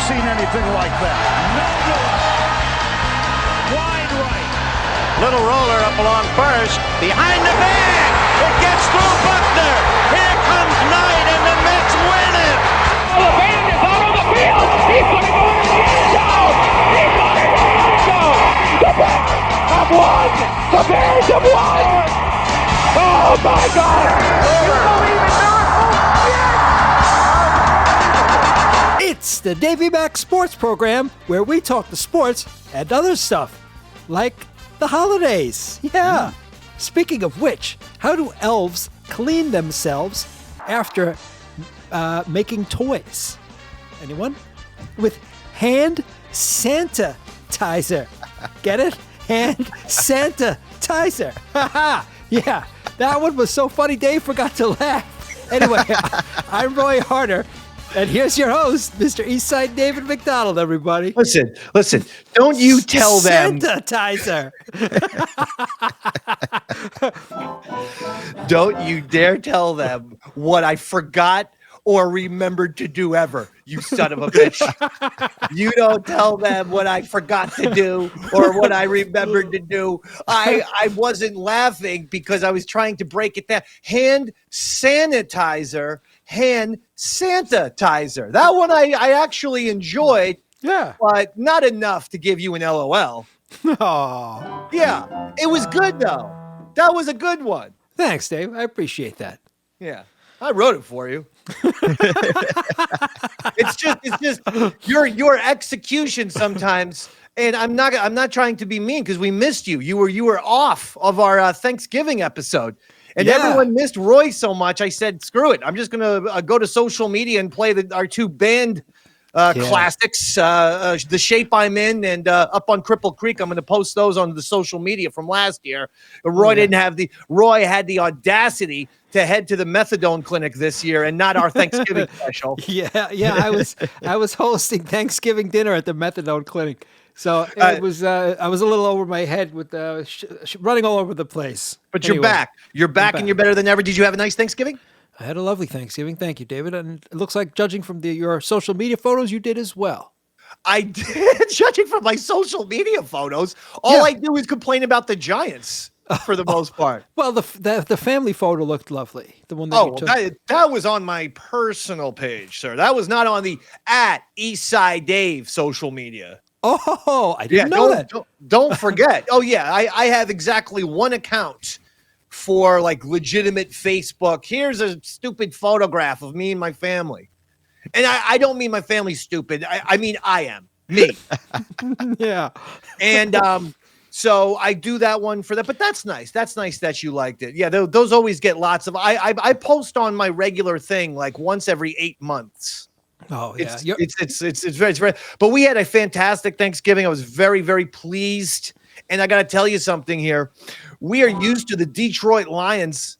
seen anything like that. No good. Wide right. Little roller up along first. Behind the bag. It gets through Buckner. Here comes Knight, and the Mets win it. Oh, the band is out on the field. He's going to go into the end zone. He's going to the end zone. The Bears have won. The Bears have won. Oh, my God. You believe in miracles? Yes. It's the Davey Mac Sports Program, where we talk to sports and other stuff, like the holidays. Yeah. Speaking of which, how do elves clean themselves after making toys? Anyone? With hand sanitizer. Get it? Hand sanitizer. Yeah, that one was so funny Dave forgot to laugh. Anyway, I'm Roy Harder. And here's your host, Mr. Eastside David McDonald, everybody. Listen. Don't you tell them. Sanitizer. Don't you dare tell them what I forgot or remembered to do ever, you son of a bitch. You don't tell them what I forgot to do or what I remembered to do. I wasn't laughing because I was trying to break it down. Hand sanitizer. Hand sanitizer. That one I actually enjoyed. Yeah. But not enough to give you an LOL. Oh. Yeah. It was good, though. That was a good one. Thanks, Dave. I appreciate that. Yeah. I wrote it for you. It's just your execution sometimes. And I'm not trying to be mean because we missed you. You were off of our Thanksgiving episode. And everyone missed Roy so much, I said, screw it. I'm just going to go to social media and play our two band classics, The Shape I'm In and Up on Cripple Creek. I'm going to post those on the social media from last year. Roy had the audacity to head to the methadone clinic this year and not our Thanksgiving special. Yeah. I was hosting Thanksgiving dinner at the methadone clinic. So it was I was a little over my head with running all over the place. But anyway, you're back and you're better than ever. Did you have a nice Thanksgiving? I had a lovely Thanksgiving. Thank you, David. And it looks like, judging from your social media photos, you did as well. I did. Judging from my social media photos, all I do is complain about the Giants for the most part. Well, the family photo looked lovely. The one that you took. That was on my personal page, sir. That was not on the @Eastside Dave social media. Oh, I didn't know that. Don't forget. Oh, yeah. I have exactly one account for like legitimate Facebook. Here's a stupid photograph of me and my family. And I don't mean my family's stupid. I mean, I am. Me. Yeah. And so I do that one for that. But that's nice. That's nice that you liked it. Yeah, those always get lots of. I post on my regular thing like once every 8 months. Oh yeah, it's very. But we had a fantastic Thanksgiving. I was very, very pleased. And I got to tell you something here. We are used to the Detroit Lions,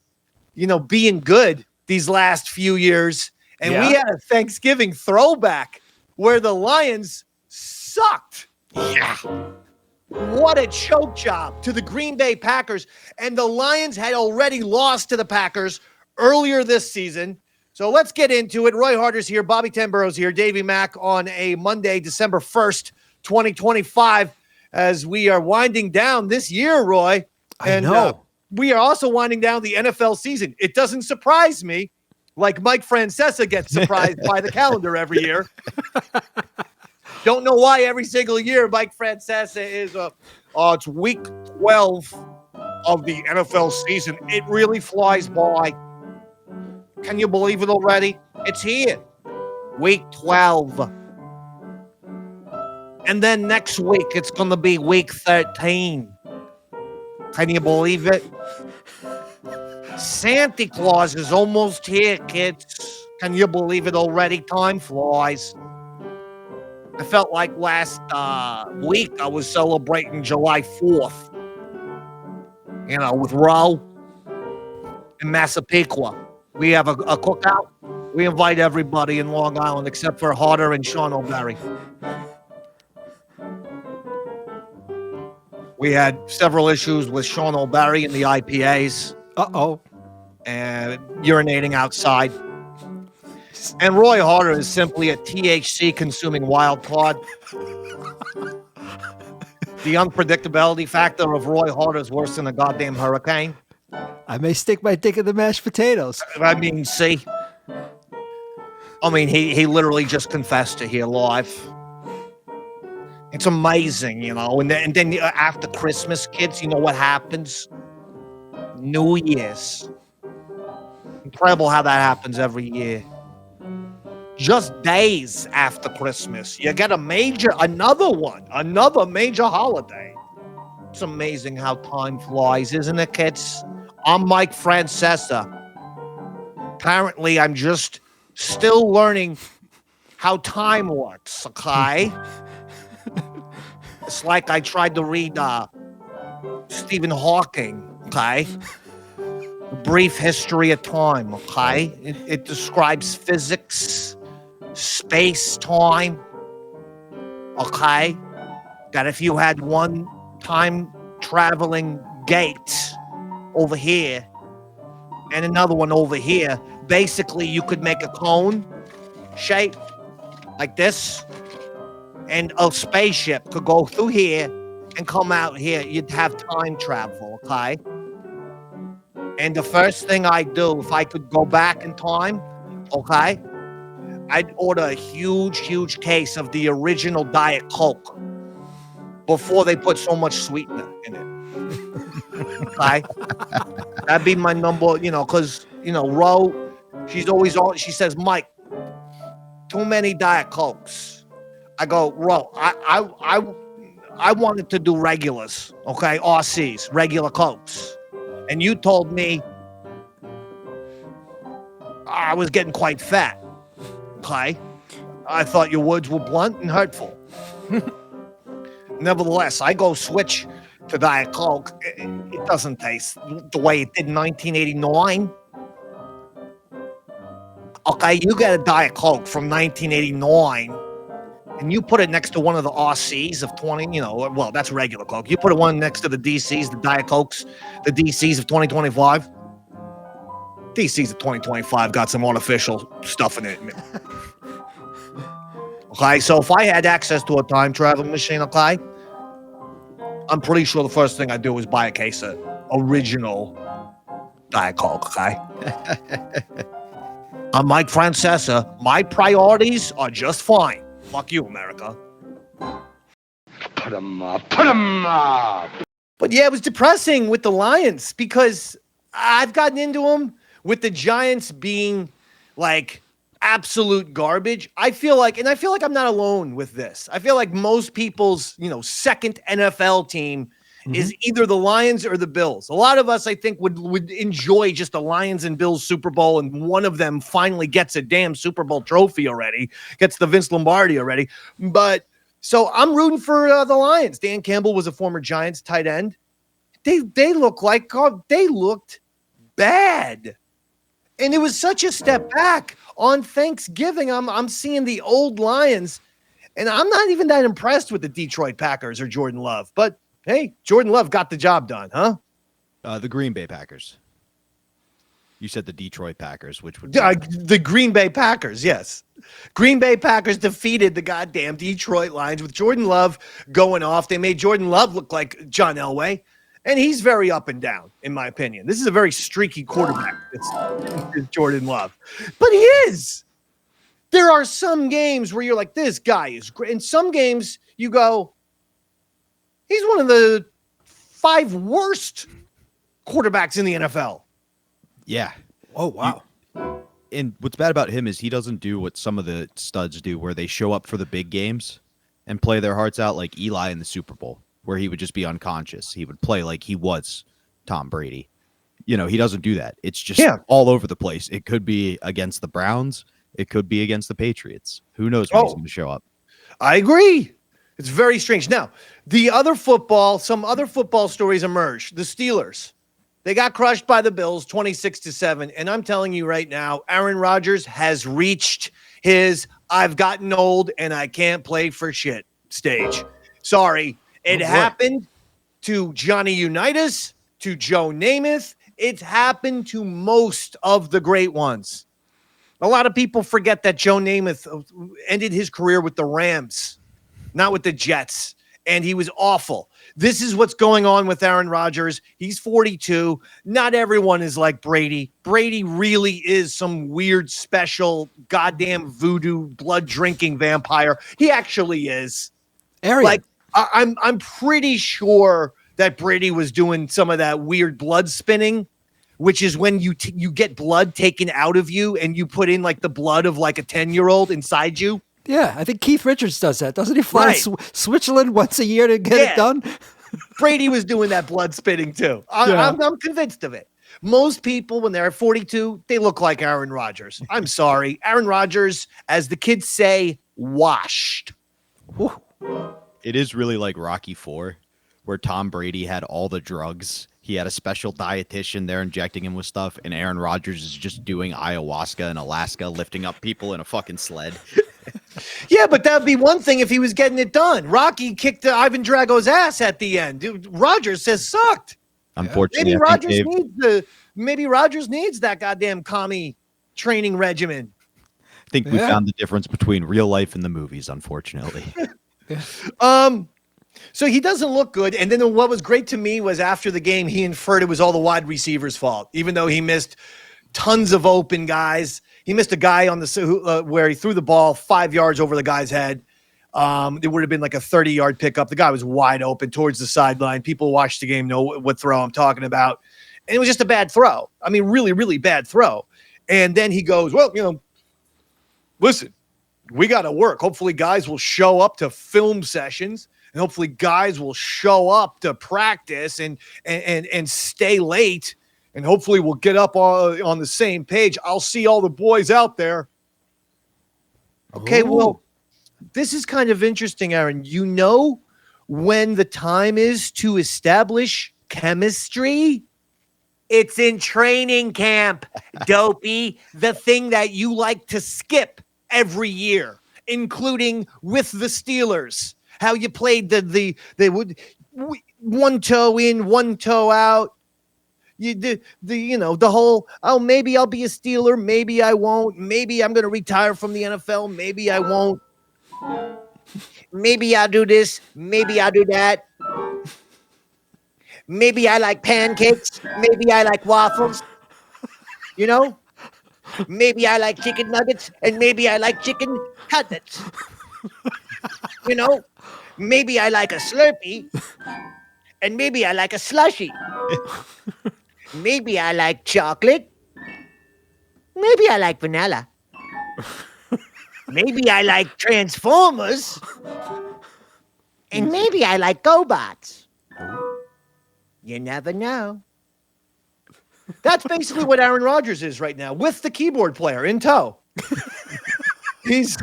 being good these last few years, and we had a Thanksgiving throwback where the Lions sucked. Yeah. What a choke job to the Green Bay Packers, and the Lions had already lost to the Packers earlier this season. So let's get into it. Roy Harder's here. Bobby Tenborough's here. Davey Mac on a Monday, December 1st, 2025, as we are winding down this year, Roy. I know. We are also winding down the NFL season. It doesn't surprise me, like Mike Francesa gets surprised by the calendar every year. Don't know why every single year Mike Francesa is it's week 12 of the NFL season. It really flies by. Can you believe it already? It's here. Week 12. And then next week, it's going to be week 13. Can you believe it? Santa Claus is almost here, kids. Can you believe it already? Time flies. I felt like last week I was celebrating July 4th. With Ro in Massapequa. We have a cookout. We invite everybody in Long Island except for Harder and Sean O'Barry. We had several issues with Sean O'Barry and the IPAs. Uh-oh. And urinating outside. And Roy Harder is simply a THC-consuming wild card. The unpredictability factor of Roy Harder is worse than a goddamn hurricane. I may stick my dick in the mashed potatoes. I mean, see? I mean, he literally just confessed to here live. It's amazing, you know. And then after Christmas, kids, you know what happens? New Year's. Incredible how that happens every year. Just days after Christmas, you get another major holiday. It's amazing how time flies, isn't it, kids? I'm Mike Francesa. Apparently, I'm just still learning how time works, okay? It's like I tried to read Stephen Hawking, okay? A Brief History of Time, okay? It describes physics, space-time, okay? That if you had one time-traveling gate over here and another one over here, basically you could make a cone shape like this, and a spaceship could go through here and come out here. You'd have time travel, okay? And the first thing I'd do, if I could go back in time, okay, I'd order a huge case of the original Diet Coke before they put so much sweetener in it. Okay? That'd be my number, you know, because, you know, Ro, she's always on, she says, Mike, too many Diet Cokes. I go, Ro, I wanted to do regulars, okay, RCs, regular Cokes. And you told me I was getting quite fat, okay? I thought your words were blunt and hurtful. Nevertheless, I go switch to Diet Coke. It doesn't taste the way it did in 1989. Okay, you get a Diet Coke from 1989, and you put it next to one of the RCs of 20, you know, well, that's regular Coke. You put it one next to the DCs, the Diet Cokes, the DCs of 2025. DCs of 2025 got some artificial stuff in it. Okay, so if I had access to a time traveling machine, okay, I'm pretty sure the first thing I do is buy a case of original Diet Coke, okay? I'm Mike Francesa. My priorities are just fine. Fuck you, America. Put 'em up. Put 'em up. But yeah, it was depressing with the Lions because I've gotten into them with the Giants being like absolute garbage. I feel like I'm not alone with this. I feel like most people's, you know, second NFL team is either the Lions or the Bills. A lot of us, I think, would enjoy just the Lions and Bills Super Bowl, and one of them finally gets a damn Super Bowl trophy already, gets the Vince Lombardi already. But so I'm rooting for the Lions. Dan Campbell was a former Giants tight end. They look like they looked bad, and it was such a step back on Thanksgiving. I'm seeing the old Lions, and I'm not even that impressed with the Detroit Packers or Jordan Love, but. Hey, Jordan Love got the job done, huh? The Green Bay Packers. You said the Detroit Packers, which would the Green Bay Packers, yes. Green Bay Packers defeated the goddamn Detroit Lions with Jordan Love going off. They made Jordan Love look like John Elway, and he's very up and down, in my opinion. This is a very streaky quarterback. It's Jordan Love. But he is. There are some games where you're like, this guy is great. In some games, you go, he's one of the 5 worst quarterbacks in the NFL. Yeah. Oh, wow. And what's bad about him is he doesn't do what some of the studs do, where they show up for the big games and play their hearts out like Eli in the Super Bowl, where he would just be unconscious. He would play like he was Tom Brady. You know, he doesn't do that. It's just all over the place. It could be against the Browns. It could be against the Patriots. Who knows when he's going to show up? I agree. It's very strange. Now, some other football stories emerged. The Steelers, they got crushed by the Bills 26-7. And I'm telling you right now, Aaron Rodgers has reached his I've gotten old and I can't play for shit stage. Sorry. It happened to Johnny Unitas, to Joe Namath. It's happened to most of the great ones. A lot of people forget that Joe Namath ended his career with the Rams, not with the Jets, and he was awful. This is what's going on with Aaron Rodgers. He's 42. Not everyone is like Brady. Brady really is some weird, special, goddamn voodoo, blood-drinking vampire. He actually is. Arian. Like, I'm pretty sure that Brady was doing some of that weird blood spinning, which is when you get blood taken out of you and you put in like the blood of like a 10-year-old inside you. Yeah, I think Keith Richards does that. Doesn't he fly Right. to Switzerland once a year to get it done? Brady was doing that blood spitting too. I'm convinced of it. Most people, when they're 42, they look like Aaron Rodgers. I'm sorry. Aaron Rodgers, as the kids say, washed. Whew. It is really like Rocky IV, where Tom Brady had all the drugs. He had a special dietitian there injecting him with stuff, and Aaron Rodgers is just doing ayahuasca in Alaska, lifting up people in a fucking sled. Yeah, but that'd be one thing if he was getting it done. Rocky kicked Ivan Drago's ass at the end. Dude, Rodgers says sucked. Unfortunately, Maybe Rodgers needs that goddamn commie training regimen. I think we found the difference between real life and the movies, unfortunately. So he doesn't look good. And then what was great to me was after the game, he inferred it was all the wide receivers' fault, even though he missed tons of open guys. He missed a guy on the where he threw the ball 5 yards over the guy's head. It would have been like a 30-yard pickup. The guy was wide open towards the sideline. People who watch the game know what throw I'm talking about. And it was just a bad throw. I mean, really, really bad throw. And then he goes, well, listen, we got to work. Hopefully guys will show up to film sessions, and hopefully guys will show up to practice and stay late. And hopefully we'll get up on the same page. I'll see all the boys out there. Okay, well, this is kind of interesting, Aaron. You know when the time is to establish chemistry? It's in training camp, dopey. The thing that you like to skip every year, including with the Steelers. How you played they would one toe in, one toe out. You did the whole, oh, maybe I'll be a Steeler, maybe I won't, maybe I'm going to retire from the NFL, maybe I won't, maybe I'll do this, maybe I'll do that, maybe I like pancakes, maybe I like waffles, maybe I like chicken nuggets, and maybe I like chicken cutlets, maybe I like a Slurpee, and maybe I like a slushie. Maybe I like chocolate. Maybe I like vanilla. Maybe I like Transformers. And maybe I like GoBots. You never know. That's basically what Aaron Rodgers is right now, with the keyboard player in tow. He's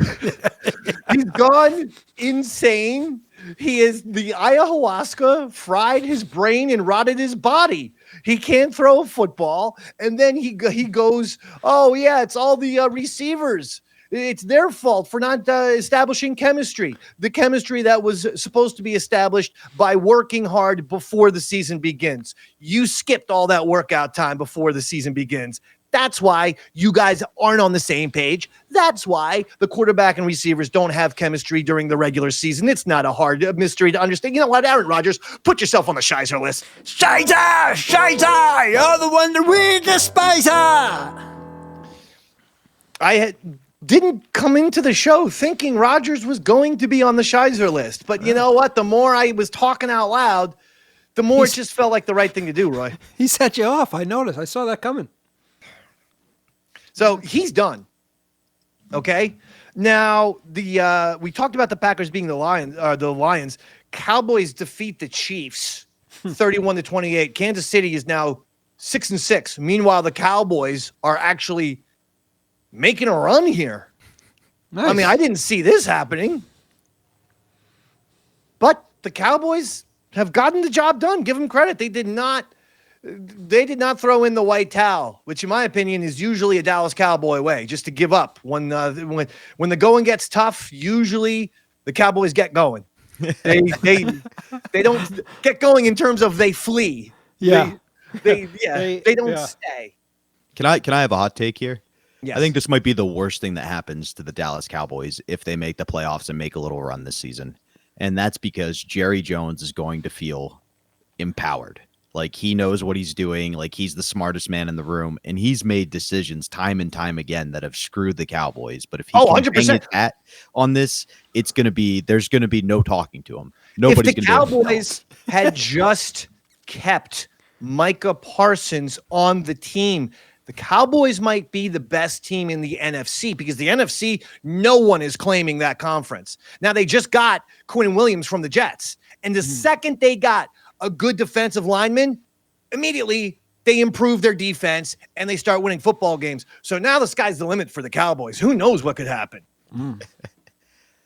gone insane. He is the ayahuasca fried his brain and rotted his body. He can't throw a football, and then he goes, oh yeah, it's all the receivers. It's their fault for not establishing chemistry. The chemistry that was supposed to be established by working hard before the season begins. You skipped all that workout time before the season begins. That's why you guys aren't on the same page. That's why the quarterback and receivers don't have chemistry during the regular season. It's not a hard mystery to understand. You know what, Aaron Rodgers, put yourself on the Shizer list. Shizer, you're the one to read the Spicer. I didn't come into the show thinking Rodgers was going to be on the Shizer list. But you know what? The more I was talking out loud, the more it just felt like the right thing to do, Roy. He set you off. I noticed. I saw that coming. So he's done. Okay. Now we talked about the Packers being the Lions. Cowboys defeat the Chiefs 31-28. Kansas City is now 6-6. Meanwhile, the Cowboys are actually making a run here. Nice. I mean, I didn't see this happening. But the Cowboys have gotten the job done. Give them credit. They did not throw in the white towel, which in my opinion is usually a Dallas Cowboy way, just to give up. When the going gets tough, usually the Cowboys get going. They don't get going in terms of they flee. Yeah. They don't stay. Can I have a hot take here? Yes. I think this might be the worst thing that happens to the Dallas Cowboys if they make the playoffs and make a little run this season. And that's because Jerry Jones is going to feel empowered. Like he knows what he's doing. Like he's the smartest man in the room. And he's made decisions time and time again that have screwed the Cowboys. But if he can 100%. hang his hat on this, there's going to be no talking to him. Nobody's If the going to Cowboys had just kept Micah Parsons on the team, the Cowboys might be the best team in the NFC, because the NFC, no one is claiming that conference. Now, they just got Quinn Williams from the Jets. And the second they got a good defensive lineman, immediately they improve their defense and they start winning football games. So now the sky's the limit for the Cowboys. Who knows what could happen?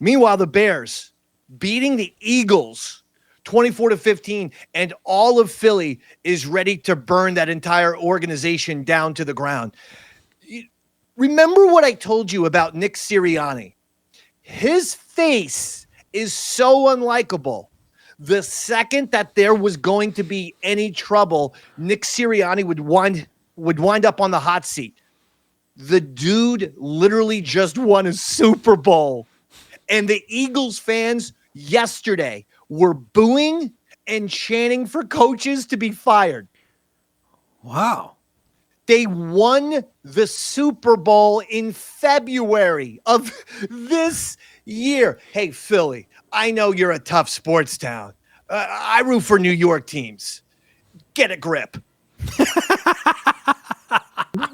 Meanwhile, the Bears beating the Eagles 24-15, and all of Philly is ready to burn that entire organization down to the ground. Remember what I told you about Nick Sirianni? His face is so unlikable. The second that there was going to be any trouble, Nick Sirianni would wind up on the hot seat. The dude literally just won a Super Bowl. And the Eagles fans yesterday were booing and chanting for coaches to be fired. Wow. They won the Super Bowl in February of this year. Hey, Philly, I know you're a tough sports town. I root for New York teams. Get a grip.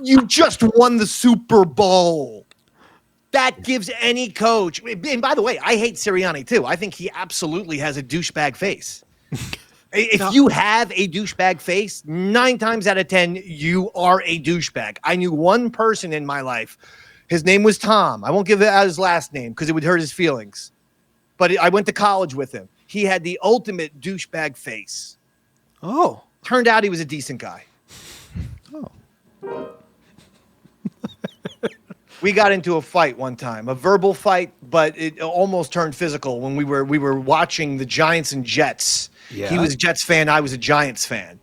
You just won the Super Bowl. That gives any coach. And by the way, I hate Sirianni too. I think he absolutely has a douchebag face. If you have a douchebag face, 9 times out of 10, you are a douchebag. I knew one person in my life. His name was Tom. I won't give out his last name because it would hurt his feelings. But I went to college with him. He had the ultimate douchebag face. Oh. Turned out he was a decent guy. Oh. We got into a fight one time, a verbal fight, but it almost turned physical when we were watching the Giants and Jets. Yeah. He was a Jets fan. I was a Giants fan.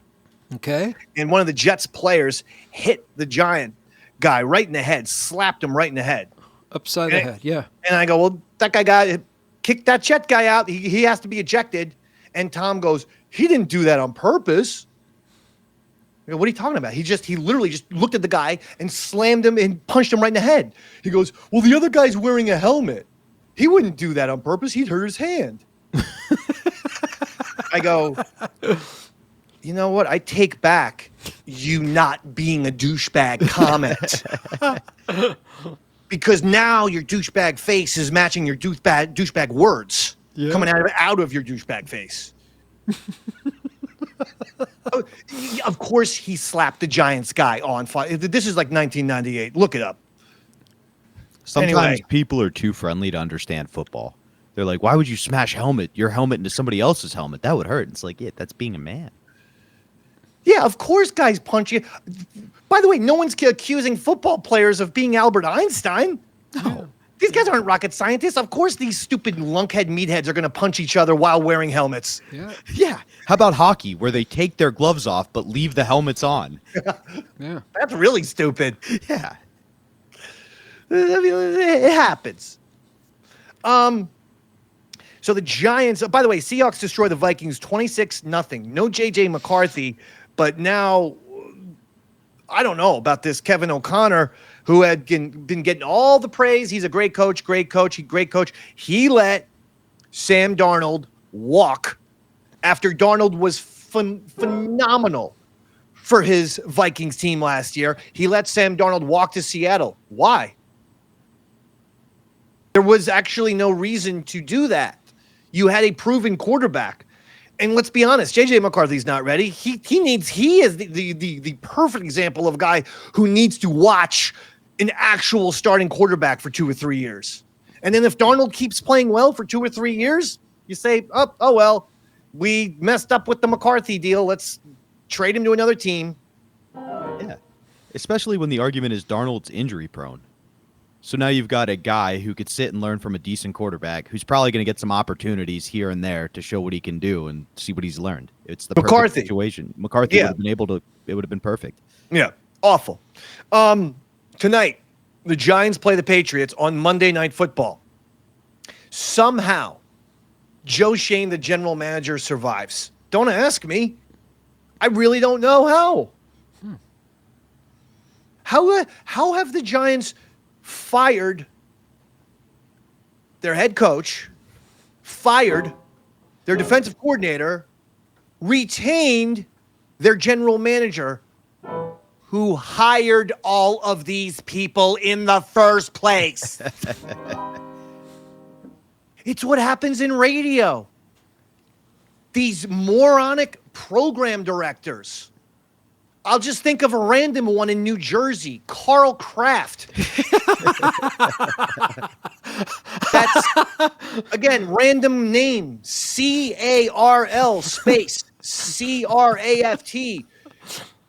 Okay. And one of the Jets players hit the Giant guy right in the head, slapped him right in the head. Upside the head, yeah. And I go, well, that guy kicked that Jet guy out. He has to be ejected. And Tom goes, he didn't do that on purpose. I go, what are you talking about? He literally just looked at the guy and slammed him and punched him right in the head. He goes, well, the other guy's wearing a helmet. He wouldn't do that on purpose. He'd hurt his hand. I go, you know what? I take back you not being a douchebag comment. Because now your douchebag face is matching your douchebag words coming out of your douchebag face. Of course he slapped the Giants guy on fire. This is like 1998. Look it up. Sometimes people are too friendly to understand football. They're like, why would you smash your helmet into somebody else's helmet? That would hurt. It's like, yeah, that's being a man. Yeah, of course guys punch you. By the way, no one's accusing football players of being Albert Einstein. No. These guys aren't rocket scientists. Of course these stupid lunkhead meatheads are going to punch each other while wearing helmets. Yeah. How about hockey, where they take their gloves off but leave the helmets on? Yeah. That's really stupid. Yeah. I mean, it happens. So the Giants, by the way, Seahawks destroy the Vikings 26-0. No J.J. McCarthy, but now I don't know about this Kevin O'Connor, who had been getting all the praise. He's a great coach. He let Sam Darnold walk after Darnold was phenomenal for his Vikings team last year. He let Sam Darnold walk to Seattle. Why? There was actually no reason to do that. You had a proven quarterback. And let's be honest, J.J. McCarthy's not ready. He is the perfect example of a guy who needs to watch an actual starting quarterback for 2 or 3 years. And then if Darnold keeps playing well for 2 or 3 years, you say, oh well, we messed up with the McCarthy deal. Let's trade him to another team. Yeah. Especially when the argument is Darnold's injury prone. So now you've got a guy who could sit and learn from a decent quarterback who's probably going to get some opportunities here and there to show what he can do and see what he's learned. It's the perfect situation. McCarthy would have been perfect. Yeah, awful. Tonight, the Giants play the Patriots on Monday Night Football. Somehow, Joe Schoen, the general manager, survives. Don't ask me. I really don't know how. How have the Giants fired their head coach, fired their defensive coordinator, retained their general manager, who hired all of these people in the first place? It's what happens in radio. These moronic program directors. I'll just think of a random one in New Jersey, Carl Kraft. That's, again, random name, C-A-R-L space C-R-A-F-T.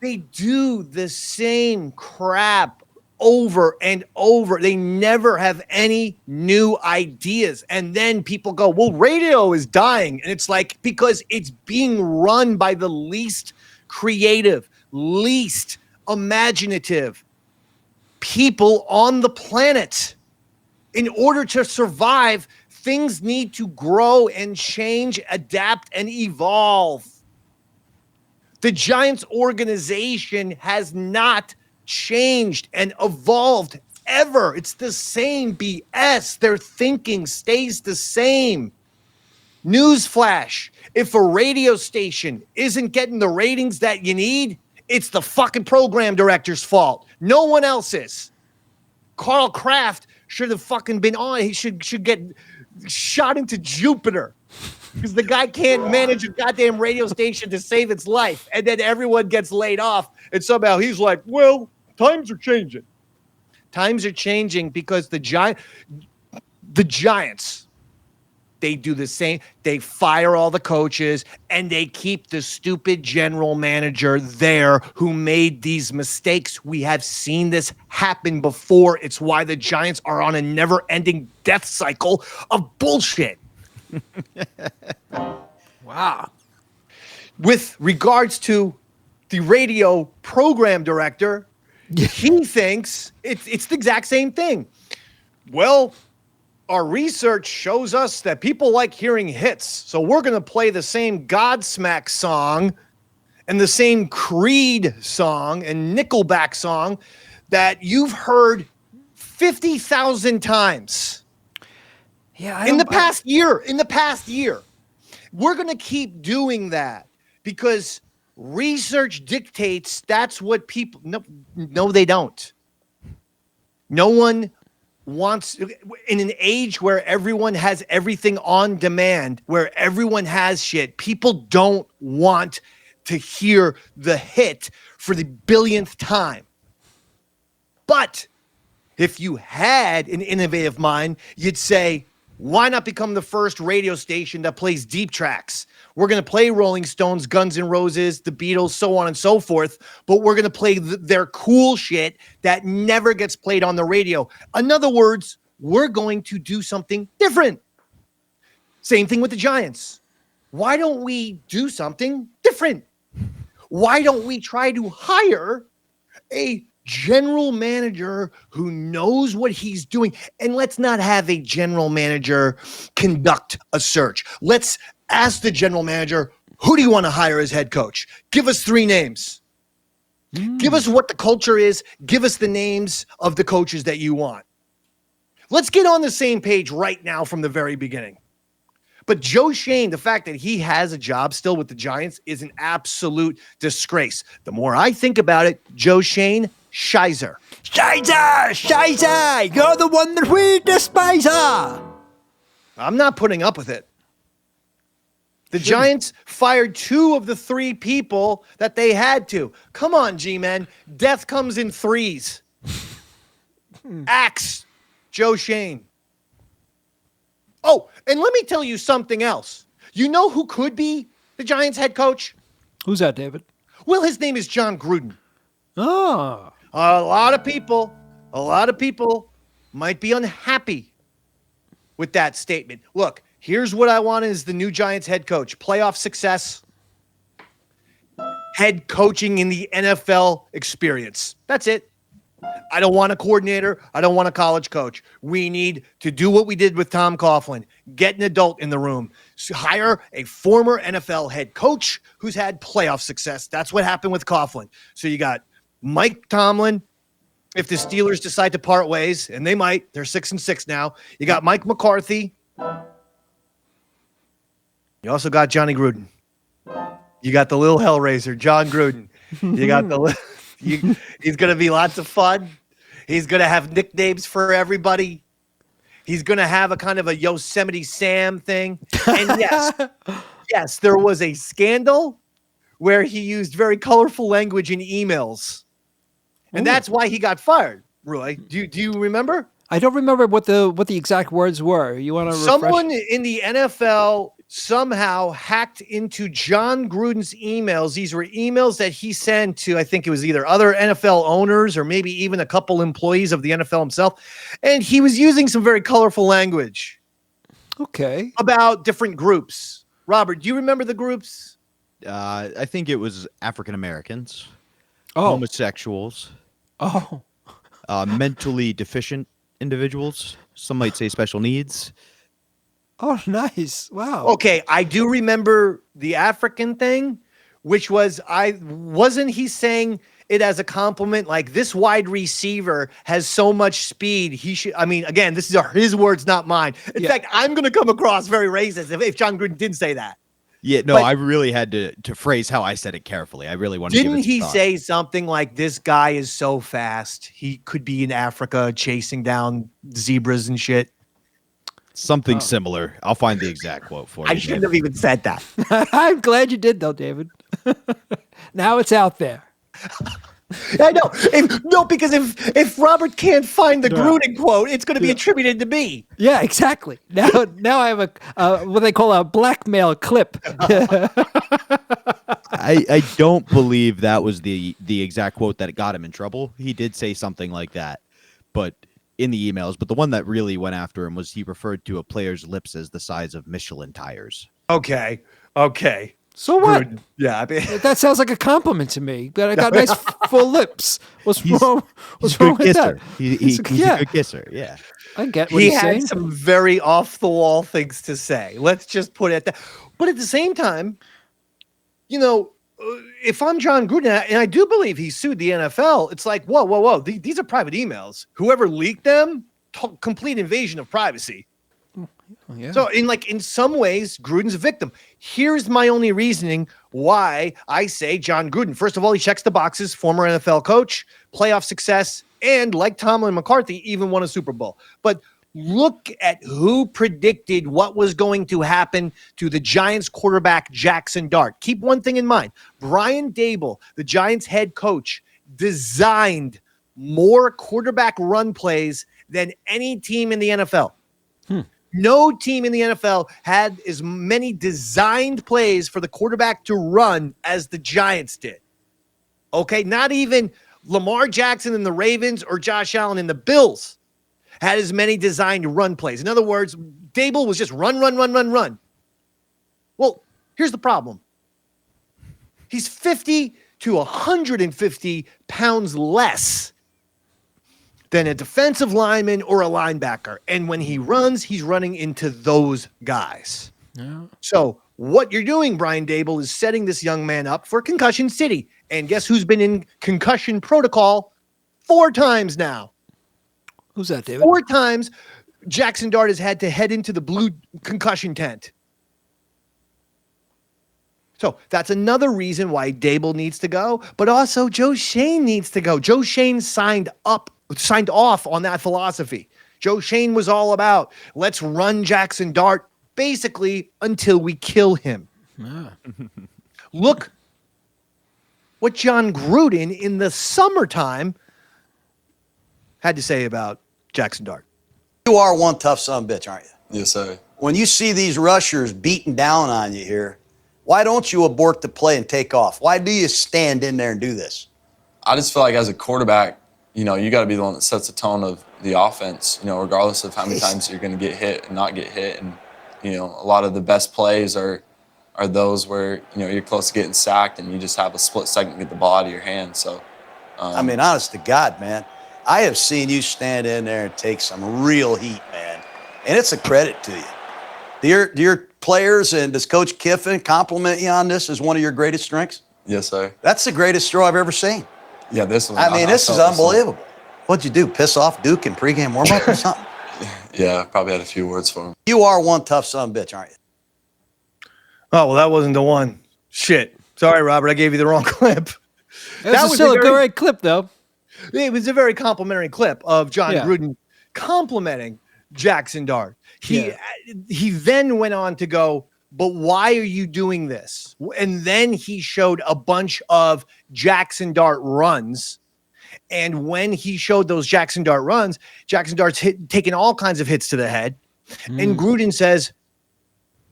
They do the same crap over and over. They never have any new ideas. And then people go, well, radio is dying. And it's like, because it's being run by the least creative, least imaginative people on the planet. In order to survive, things need to grow and change, adapt, and evolve. The Giants organization has not changed and evolved ever. It's the same BS. Their thinking stays the same. Newsflash, if a radio station isn't getting the ratings that you need, it's the fucking program director's fault. No one else's. Carl Kraft should have fucking been on. He should get shot into Jupiter because the guy can't manage a goddamn radio station to save its life. And then everyone gets laid off. And somehow he's like, well, times are changing. Times are changing because the Giants, they do the same. They fire all the coaches and they keep the stupid general manager there who made these mistakes. We have seen this happen before. It's why the Giants are on a never-ending death cycle of bullshit. Wow. With regards to the radio program director, he thinks it's the exact same thing. Well, our research shows us that people like hearing hits. So we're going to play the same Godsmack song and the same Creed song and Nickelback song that you've heard 50,000 times. Yeah, In the past year, we're going to keep doing that because research dictates that's what people, no, they don't. No one wants, in an age where everyone has everything on demand, where everyone has shit, people don't want to hear the hit for the billionth time. But if you had an innovative mind, you'd say, why not become the first radio station that plays deep tracks? We're going to play Rolling Stones, Guns N' Roses, the Beatles, so on and so forth, but we're going to play their cool shit that never gets played on the radio. In other words, we're going to do something different. Same thing with the Giants. Why don't we do something different? Why don't we try to hire a general manager who knows what he's doing? And let's not have a general manager conduct a search. Let's ask the general manager, who do you want to hire as head coach? Give us 3 names. Give us what the culture is. Give us the names of the coaches that you want. Let's get on the same page right now from the very beginning. But Joe Schoen, the fact that he has a job still with the Giants is an absolute disgrace. The more I think about it, Joe Schoen, Shizer. Shizer! You're the one that we despise. I'm not putting up with it. The Giants fired 2 of the 3 people that they had to. Come on, G-Men. Death comes in 3s. Axe, Joe Schoen. Oh, and let me tell you something else. You know who could be the Giants head coach? Who's that, David? Well, his name is John Gruden. Oh. A lot of people might be unhappy with that statement. Look, here's what I want as the new Giants head coach. Playoff success, head coaching in the NFL experience. That's it. I don't want a coordinator. I don't want a college coach. We need to do what we did with Tom Coughlin. Get an adult in the room. Hire a former NFL head coach who's had playoff success. That's what happened with Coughlin. So you got Mike Tomlin. If the Steelers decide to part ways, and they might, they're 6-6 now. You got Mike McCarthy. You also got Johnny Gruden. You got the little Hellraiser, John Gruden. You got he's going to be lots of fun. He's going to have nicknames for everybody. He's going to have a kind of a Yosemite Sam thing. And yes, there was a scandal where he used very colorful language in emails. And that's why he got fired, Roy. Do you remember? I don't remember what the exact words were. You want to refresh? Someone in the NFL somehow hacked into John Gruden's emails. These were emails that he sent to, I think it was either other NFL owners or maybe even a couple employees of the NFL himself. And he was using some very colorful language. Okay. About different groups. Robert, do you remember the groups? I think it was African Americans, Oh. homosexuals, mentally deficient individuals. Some might say special needs. Oh, nice. Wow. Okay, I do remember the African thing, which was wasn't he saying it as a compliment, like this wide receiver has so much speed. He should, I mean, again, this is his words, not mine. In fact, I'm going to come across very racist if John Gruden didn't say that. Yeah, no, But- I really had to phrase how I said it carefully. I really wanted to Didn't give it some he thought. say something like, this guy is so fast, he could be in Africa chasing down zebras and shit? Something similar. I'll find the exact quote for you. I shouldn't have even said that. I'm glad you did, though, David. Now it's out there. I know. Because if Robert can't find the Gruden quote, it's going to be attributed to me. Yeah, exactly. Now I have a what they call a blackmail clip. I don't believe that was the exact quote that got him in trouble. He did say something like that, but in the emails. But the one that really went after him was he referred to a player's lips as the size of Michelin tires. Okay. So what? Gruden. Yeah, I mean, That sounds like a compliment to me. But I got nice full lips. What's wrong? What's He's a wrong good with kisser. that? He's a good kisser. Yeah. I get what he he's had saying. some very off the wall things to say. Let's just put it at that. But at the same time, if I'm John Gruden, and I do believe he sued the NFL, it's like, whoa. These are private emails. Whoever leaked them, complete invasion of privacy. Yeah. So in some ways, Gruden's a victim. Here's my only reasoning why I say John Gruden. First of all, he checks the boxes, former NFL coach, playoff success, and like Tomlin and McCarthy, even won a Super Bowl. But look at who predicted what was going to happen to the Giants quarterback, Jackson Dart. Keep one thing in mind. Brian Daboll, the Giants head coach, designed more quarterback run plays than any team in the NFL. No team in the NFL had as many designed plays for the quarterback to run as the Giants did. Okay, not even Lamar Jackson and the Ravens or Josh Allen and the Bills had as many designed run plays. In other words, Daboll was just run. Well, here's the problem. He's 50 to 150 pounds less than a defensive lineman or a linebacker. And when he runs, he's running into those guys. Yeah. So what you're doing, Brian Daboll, is setting this young man up for Concussion City. And guess who's been in concussion protocol 4 times now? Who's that, David? 4 times Jackson Dart has had to head into the blue concussion tent. So that's another reason why Daboll needs to go, but also Joe Schoen needs to go. Joe Schoen signed off on that philosophy. Joe Schoen was all about, let's run Jackson Dart basically until we kill him. Yeah. Look what John Gruden in the summertime had to say about Jackson Dart. You are one tough son of a bitch, aren't you? Yes, sir. When you see these rushers beating down on you here, why don't you abort the play and take off? Why do you stand in there and do this? I just feel like as a quarterback, you got to be the one that sets the tone of the offense, regardless of how many times you're going to get hit and not get hit. And, a lot of the best plays are those where, you're close to getting sacked and you just have a split second to get the ball out of your hand. So, I mean, honest to God, man, I have seen you stand in there and take some real heat, man. And it's a credit to you. Do your players and does Coach Kiffin compliment you on this as one of your greatest strengths? Yes, sir. That's the greatest throw I've ever seen. Yeah, this one. I mean, this is unbelievable. What'd you do, piss off Duke in pregame warm-up or something? Yeah, probably had a few words for him. You are one tough son of a bitch, aren't you? Oh, well, that wasn't the one. Shit. Sorry, Robert. I gave you the wrong clip. That was still a great clip, though. It was a very complimentary clip of John Gruden complimenting Jackson Dart. He then went on to go, but why are you doing this? And then he showed a bunch of Jackson Dart runs. And when he showed those Jackson Dart runs, Jackson Dart's taking all kinds of hits to the head. And Gruden says,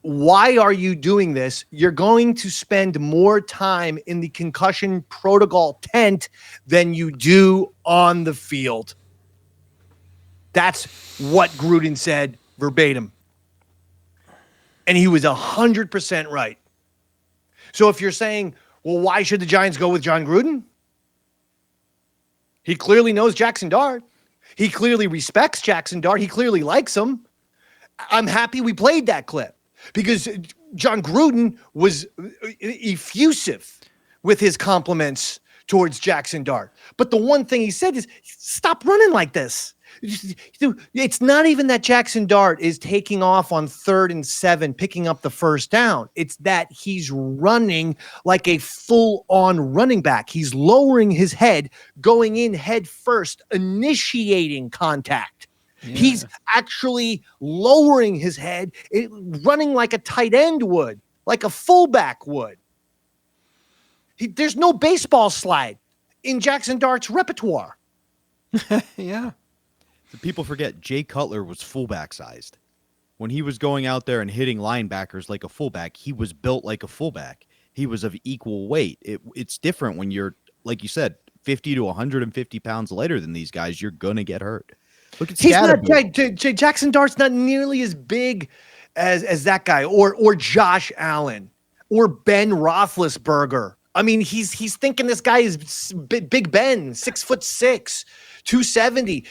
why are you doing this? You're going to spend more time in the concussion protocol tent than you do on the field. That's what Gruden said verbatim. And he was 100% right. So if you're saying, well, why should the Giants go with John Gruden? He clearly knows Jackson Dart. He clearly respects Jackson Dart. He clearly likes him. I'm happy we played that clip because John Gruden was effusive with his compliments towards Jackson Dart. But the one thing he said is, stop running like this. It's not even that Jackson Dart is taking off on 3rd and 7, picking up the first down. It's that he's running like a full-on running back. He's lowering his head, going in head first, initiating contact. Yeah. He's actually lowering his head, running like a tight end would, like a fullback would. There's no baseball slide in Jackson Dart's repertoire. Yeah. People forget Jay Cutler was fullback sized. When he was going out there and hitting linebackers like a fullback, he was built like a fullback. He was of equal weight. It's different when you're, like you said, 50 to 150 pounds lighter than these guys. You're going to get hurt. Look at Jackson Dart's not nearly as big as that guy or Josh Allen or Ben Roethlisberger. I mean, he's thinking this guy is Big Ben, 6'6", 270.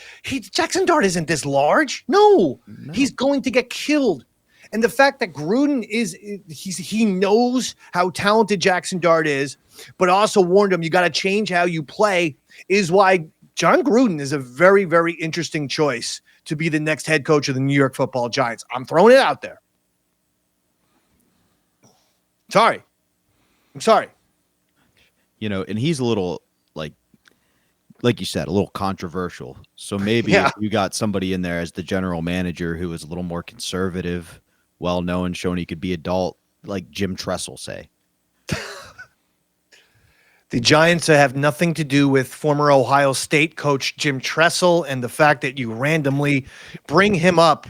Jackson Dart isn't this large. No, he's going to get killed. And the fact that Gruden he knows how talented Jackson Dart is, but also warned him, you got to change how you play, is why John Gruden is a very, very interesting choice to be the next head coach of the New York Football Giants. I'm throwing it out there. I'm sorry. You know, and he's a little, like you said, a little controversial. So maybe if you got somebody in there as the general manager who is a little more conservative, well-known, shown he could be adult, like Jim Tressel, say. The Giants have nothing to do with former Ohio State coach Jim Tressel, and the fact that you randomly bring him up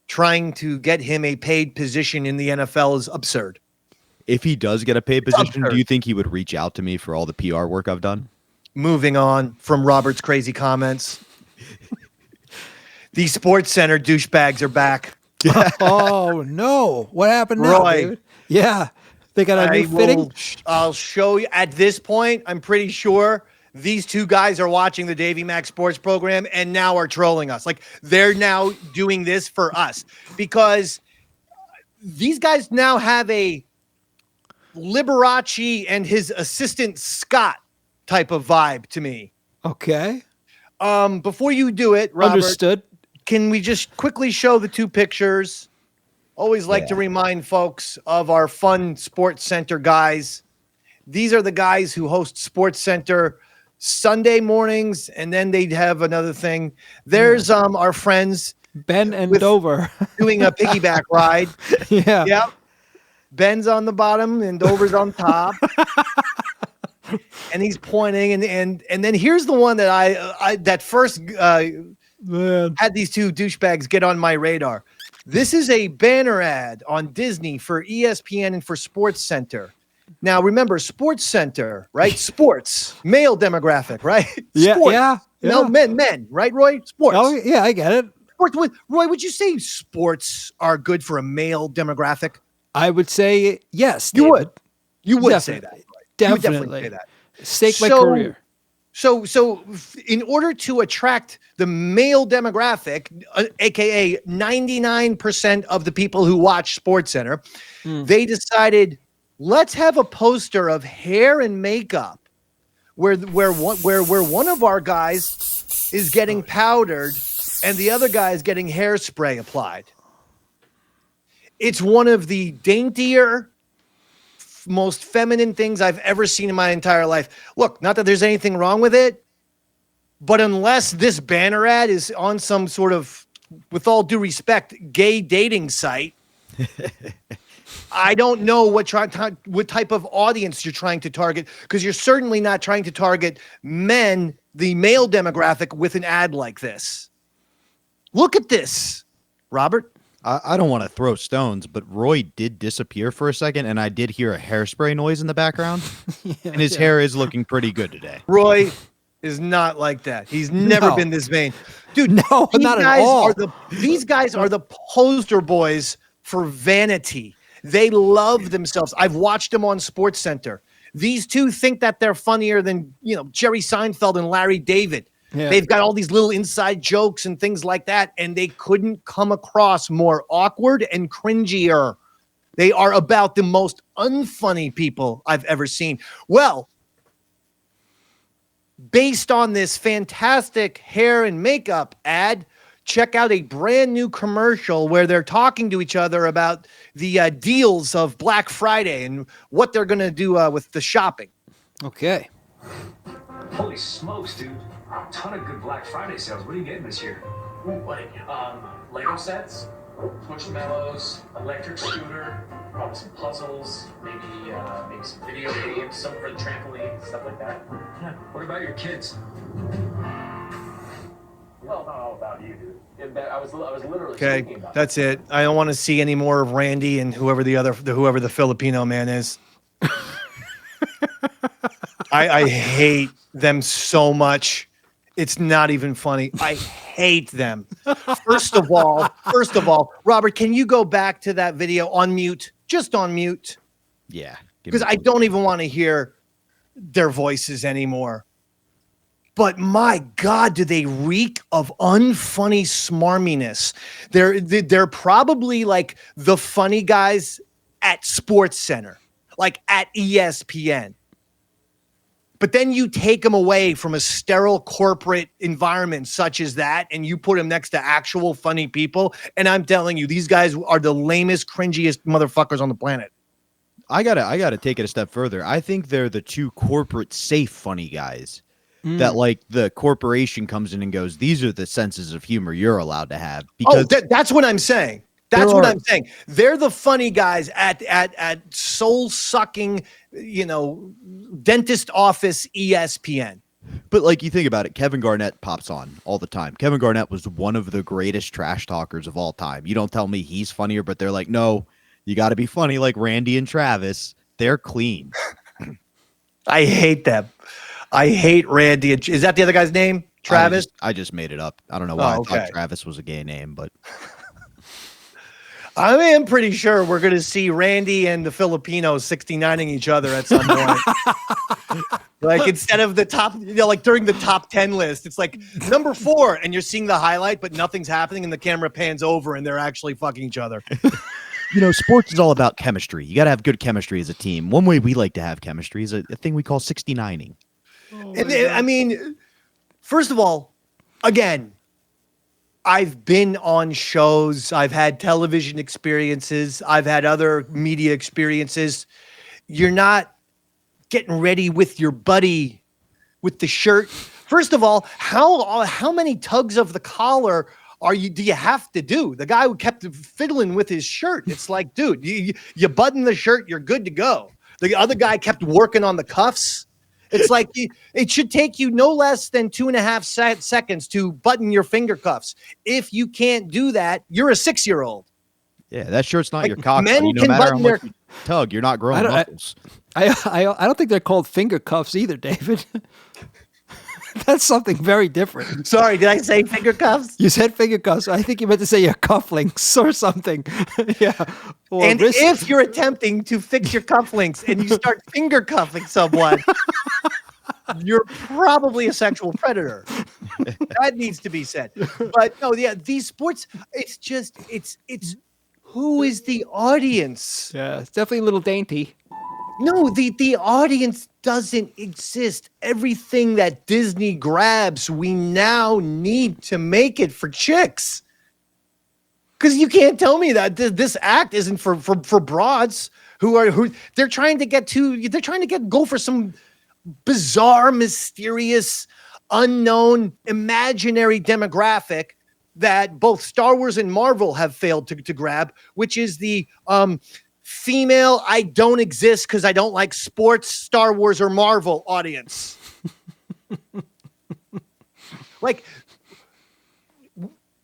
trying to get him a paid position in the NFL is absurd. If he does get a paid position, do you think he would reach out to me for all the PR work I've done? Moving on from Robert's crazy comments. The SportsCenter douchebags are back. Oh, no. What happened now, Roy, David? Yeah. They got a new fitting? I'll show you. At this point, I'm pretty sure these two guys are watching the Davey Mac Sports Program and now are trolling us. Like, they're now doing this for us because these guys now have a Liberace and his assistant Scott type of vibe to me. Okay. Before you do it, Robert, understood. Can we just quickly show the two pictures? Always like to remind folks of our fun SportsCenter guys. These are the guys who host SportsCenter Sunday mornings, and then they'd have another thing. There's our friends Ben and Dover doing a piggyback ride. Yeah. Yep. Ben's on the bottom and Dover's on top. And he's pointing, and then here's the one that I that first had these two douchebags get on my radar. This is a banner ad on Disney for ESPN and for SportsCenter. Now remember, SportsCenter, right? Sports, male demographic, right? Yeah, Sports. yeah. No, men, right, Roy? Sports. Oh, yeah, I get it. Sports. Roy, would you say sports are good for a male demographic? I would say yes. You David. would. You would Definitely. say that. Roy. Definitely. You would definitely say that. Stake my career. So in order to attract the male demographic, aka 99% of the people who watch SportsCenter, they decided, let's have a poster of hair and makeup where one of our guys is getting powdered and the other guy is getting hairspray applied. It's one of the daintier, most feminine things I've ever seen in my entire life. Look, not that there's anything wrong with it, but unless this banner ad is on some sort of, with all due respect, gay dating site, I don't know what type of audience you're trying to target, because you're certainly not trying to target men, the male demographic, with an ad like this. Look at this, Robert. I don't want to throw stones, but Roy did disappear for a second, and I did hear a hairspray noise in the background, and his hair is looking pretty good today. Roy is not like that. He's never been this vain. Dude, no, not at all. These guys are the poster boys for vanity. They love themselves. I've watched them on SportsCenter. These two think that they're funnier than, Jerry Seinfeld and Larry David. Yeah. They've got all these little inside jokes and things like that, and they couldn't come across more awkward and cringier. They are about the most unfunny people I've ever seen. Well, based on this fantastic hair and makeup ad, check out a brand new commercial where they're talking to each other about the deals of Black Friday and what they're going to do with the shopping. Okay. Holy smokes, dude. A ton of good Black Friday sales. What are you getting this year? Like, Lego sets, Squishmallows, electric scooter, probably some puzzles, maybe some video games, some for the trampoline, stuff like that. Yeah. What about your kids? Well, not all about you, dude. I was literally thinking about that's it. I don't want to see any more of Randy and whoever the Filipino man is. I hate them so much. It's not even funny. I hate them. First of all, Robert, can you go back to that video on mute? Just on mute. Yeah. Because I don't even want to hear their voices anymore. But my God, do they reek of unfunny smarminess? They're probably like the funny guys at SportsCenter, like at ESPN. But then you take them away from a sterile corporate environment such as that, and you put them next to actual funny people. And I'm telling you, these guys are the lamest, cringiest motherfuckers on the planet. I gotta take it a step further. I think they're the two corporate safe funny guys that, like, the corporation comes in and goes, "These are the senses of humor you're allowed to have." Because that's what I'm saying. That's what I'm saying. They're the funny guys at soul-sucking, dentist office ESPN. But, like, you think about it, Kevin Garnett pops on all the time. Kevin Garnett was one of the greatest trash talkers of all time. You don't tell me he's funnier, but they're like, no, you got to be funny like Randy and Travis. They're clean. I hate them. I hate Randy. Is that the other guy's name? Travis? I just made it up. I don't know why I thought Travis was a gay name, but... I am pretty sure we're going to see Randy and the Filipinos 69ing each other at some point. Like, instead of the top, like during the top 10 list, it's like number 4, and you're seeing the highlight, but nothing's happening, and the camera pans over, and they're actually fucking each other. Sports is all about chemistry. You got to have good chemistry as a team. One way we like to have chemistry is a thing we call 69ing. I mean, first of all, again, I've been on shows. I've had television experiences. I've had other media experiences. You're not getting ready with your buddy with the shirt. First of all, how many tugs of the collar do you have to do? The guy who kept fiddling with his shirt. It's like, dude, you button the shirt, you're good to go. The other guy kept working on the cuffs. It's like it should take you no less than 2.5 seconds to button your finger cuffs. If you can't do that, you're a 6-year-old. Yeah, that shirt's not your cock. Men no can matter how button much you tug, you're not growing muscles. I don't think they're called finger cuffs either, David. That's something very different. Sorry, did I say finger cuffs? You said finger cuffs. I think you meant to say your cufflinks or something. Yeah. Or and if you're attempting to fix your cufflinks and you start finger cuffing someone, you're probably a sexual predator. That needs to be said. But no, yeah, these sports, it's who is the audience? Yeah, it's definitely a little dainty. No, the audience doesn't exist. Everything that Disney grabs, we now need to make it for chicks. Because you can't tell me that this act isn't for broads who they're trying to go for some bizarre, mysterious, unknown, imaginary demographic that both Star Wars and Marvel have failed to grab, which is the female I don't exist because I don't like sports, Star Wars, or Marvel audience. Like,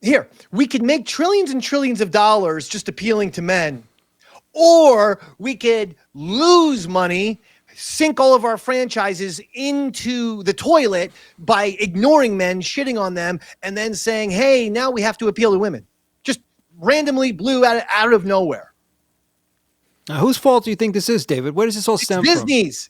here, we could make trillions and trillions of dollars just appealing to men, or we could lose money, sink all of our franchises into the toilet by ignoring men, shitting on them, and then saying, hey, now we have to appeal to women. Just randomly blew out of nowhere. Now, whose fault do you think this is, David? Where does this all stem from? Disney's.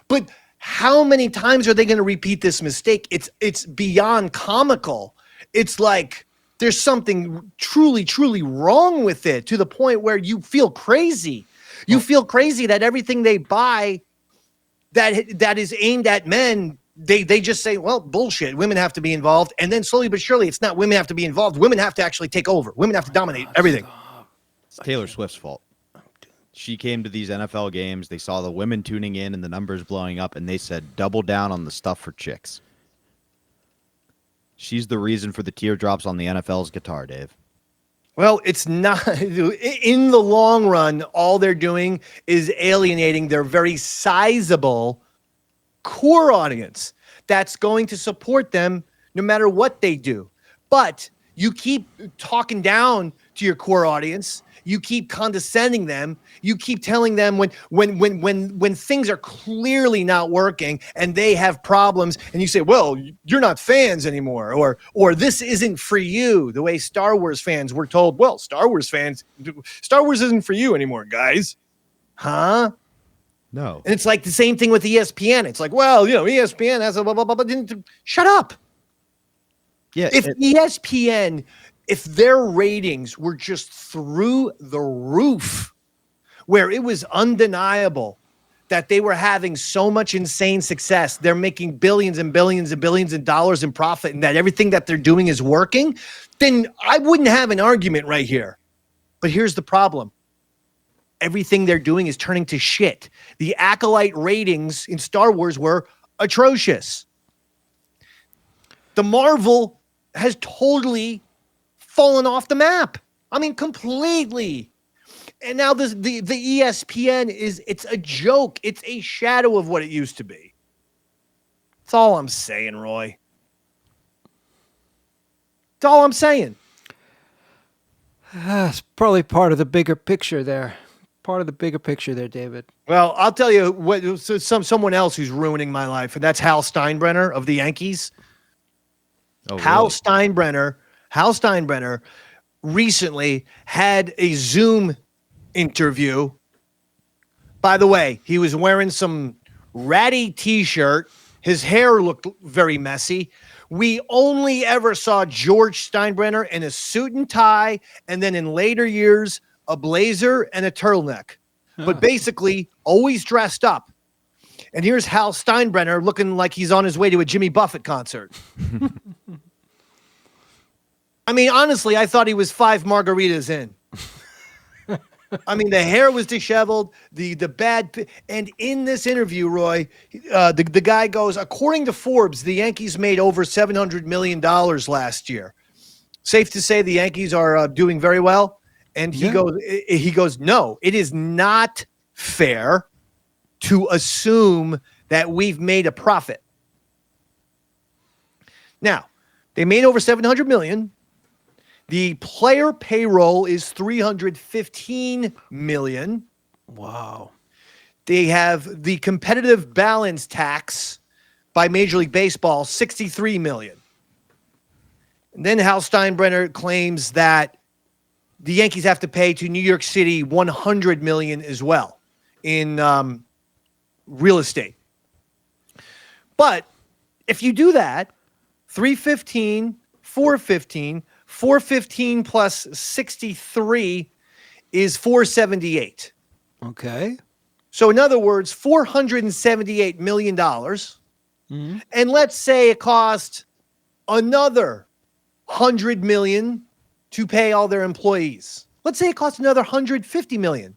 But how many times are they going to repeat this mistake? It's beyond comical. It's like there's something truly, truly wrong with it, to the point where you feel crazy. You feel crazy that everything they buy that is aimed at men, they just say, well, bullshit, women have to be involved. And then slowly but surely, it's not women have to be involved. Women have to actually take over. Women have to dominate everything. It's Taylor Swift's fault. She came to these NFL games. They saw the women tuning in and the numbers blowing up, and they said, double down on the stuff for chicks. She's the reason for the teardrops on the NFL's guitar, Dave. Well, it's not. In the long run, all they're doing is alienating their very sizable core audience that's going to support them no matter what they do. But you keep talking down to your core audience. You keep condescending them. You keep telling them when things are clearly not working and they have problems, and you say, well, you're not fans anymore, or this isn't for you, the way Star Wars fans were told, well, Star Wars isn't for you anymore, guys. Huh? No. And it's like the same thing with ESPN. It's like, well, ESPN has a blah, blah, blah, blah. Shut up. Yeah. If ESPN, if their ratings were just through the roof, where it was undeniable that they were having so much insane success, they're making billions and billions and billions of dollars in profit, and that everything that they're doing is working, then I wouldn't have an argument right here. But here's the problem. Everything they're doing is turning to shit. The Acolyte ratings in Star Wars were atrocious. The Marvel has totally fallen off the map. I mean, completely. And now the ESPN it's a joke. It's a shadow of what it used to be. That's all I'm saying, Roy. That's all I'm saying. It's probably part of the bigger picture there. Part of the bigger picture there, David. Well, I'll tell you what. So someone else who's ruining my life, and that's Hal Steinbrenner of the Yankees. Oh, Hal really? Steinbrenner recently had a Zoom interview. By the way, he was wearing some ratty t-shirt. His hair looked very messy. We only ever saw George Steinbrenner in a suit and tie, and then in later years, a blazer and a turtleneck. But basically, always dressed up. And here's Hal Steinbrenner looking like he's on his way to a Jimmy Buffett concert. I mean, honestly, I thought he was 5 margaritas in. I mean, the hair was disheveled, and in this interview, Roy, the guy goes, according to Forbes, the Yankees made over $700 million last year. Safe to say the Yankees are doing very well. And he goes, no, it is not fair to assume that we've made a profit. Now, they made over $700 million. The player payroll is $315 million. Wow. They have the competitive balance tax by Major League Baseball, $63 million. And then Hal Steinbrenner claims that the Yankees have to pay to New York City $100 million as well in real estate. But if you do that, 315, 415, 415 plus 63 is 478. Okay. So in other words, $478 million. And let's say it cost another $100 million to pay all their employees. Let's say it costs another $150 million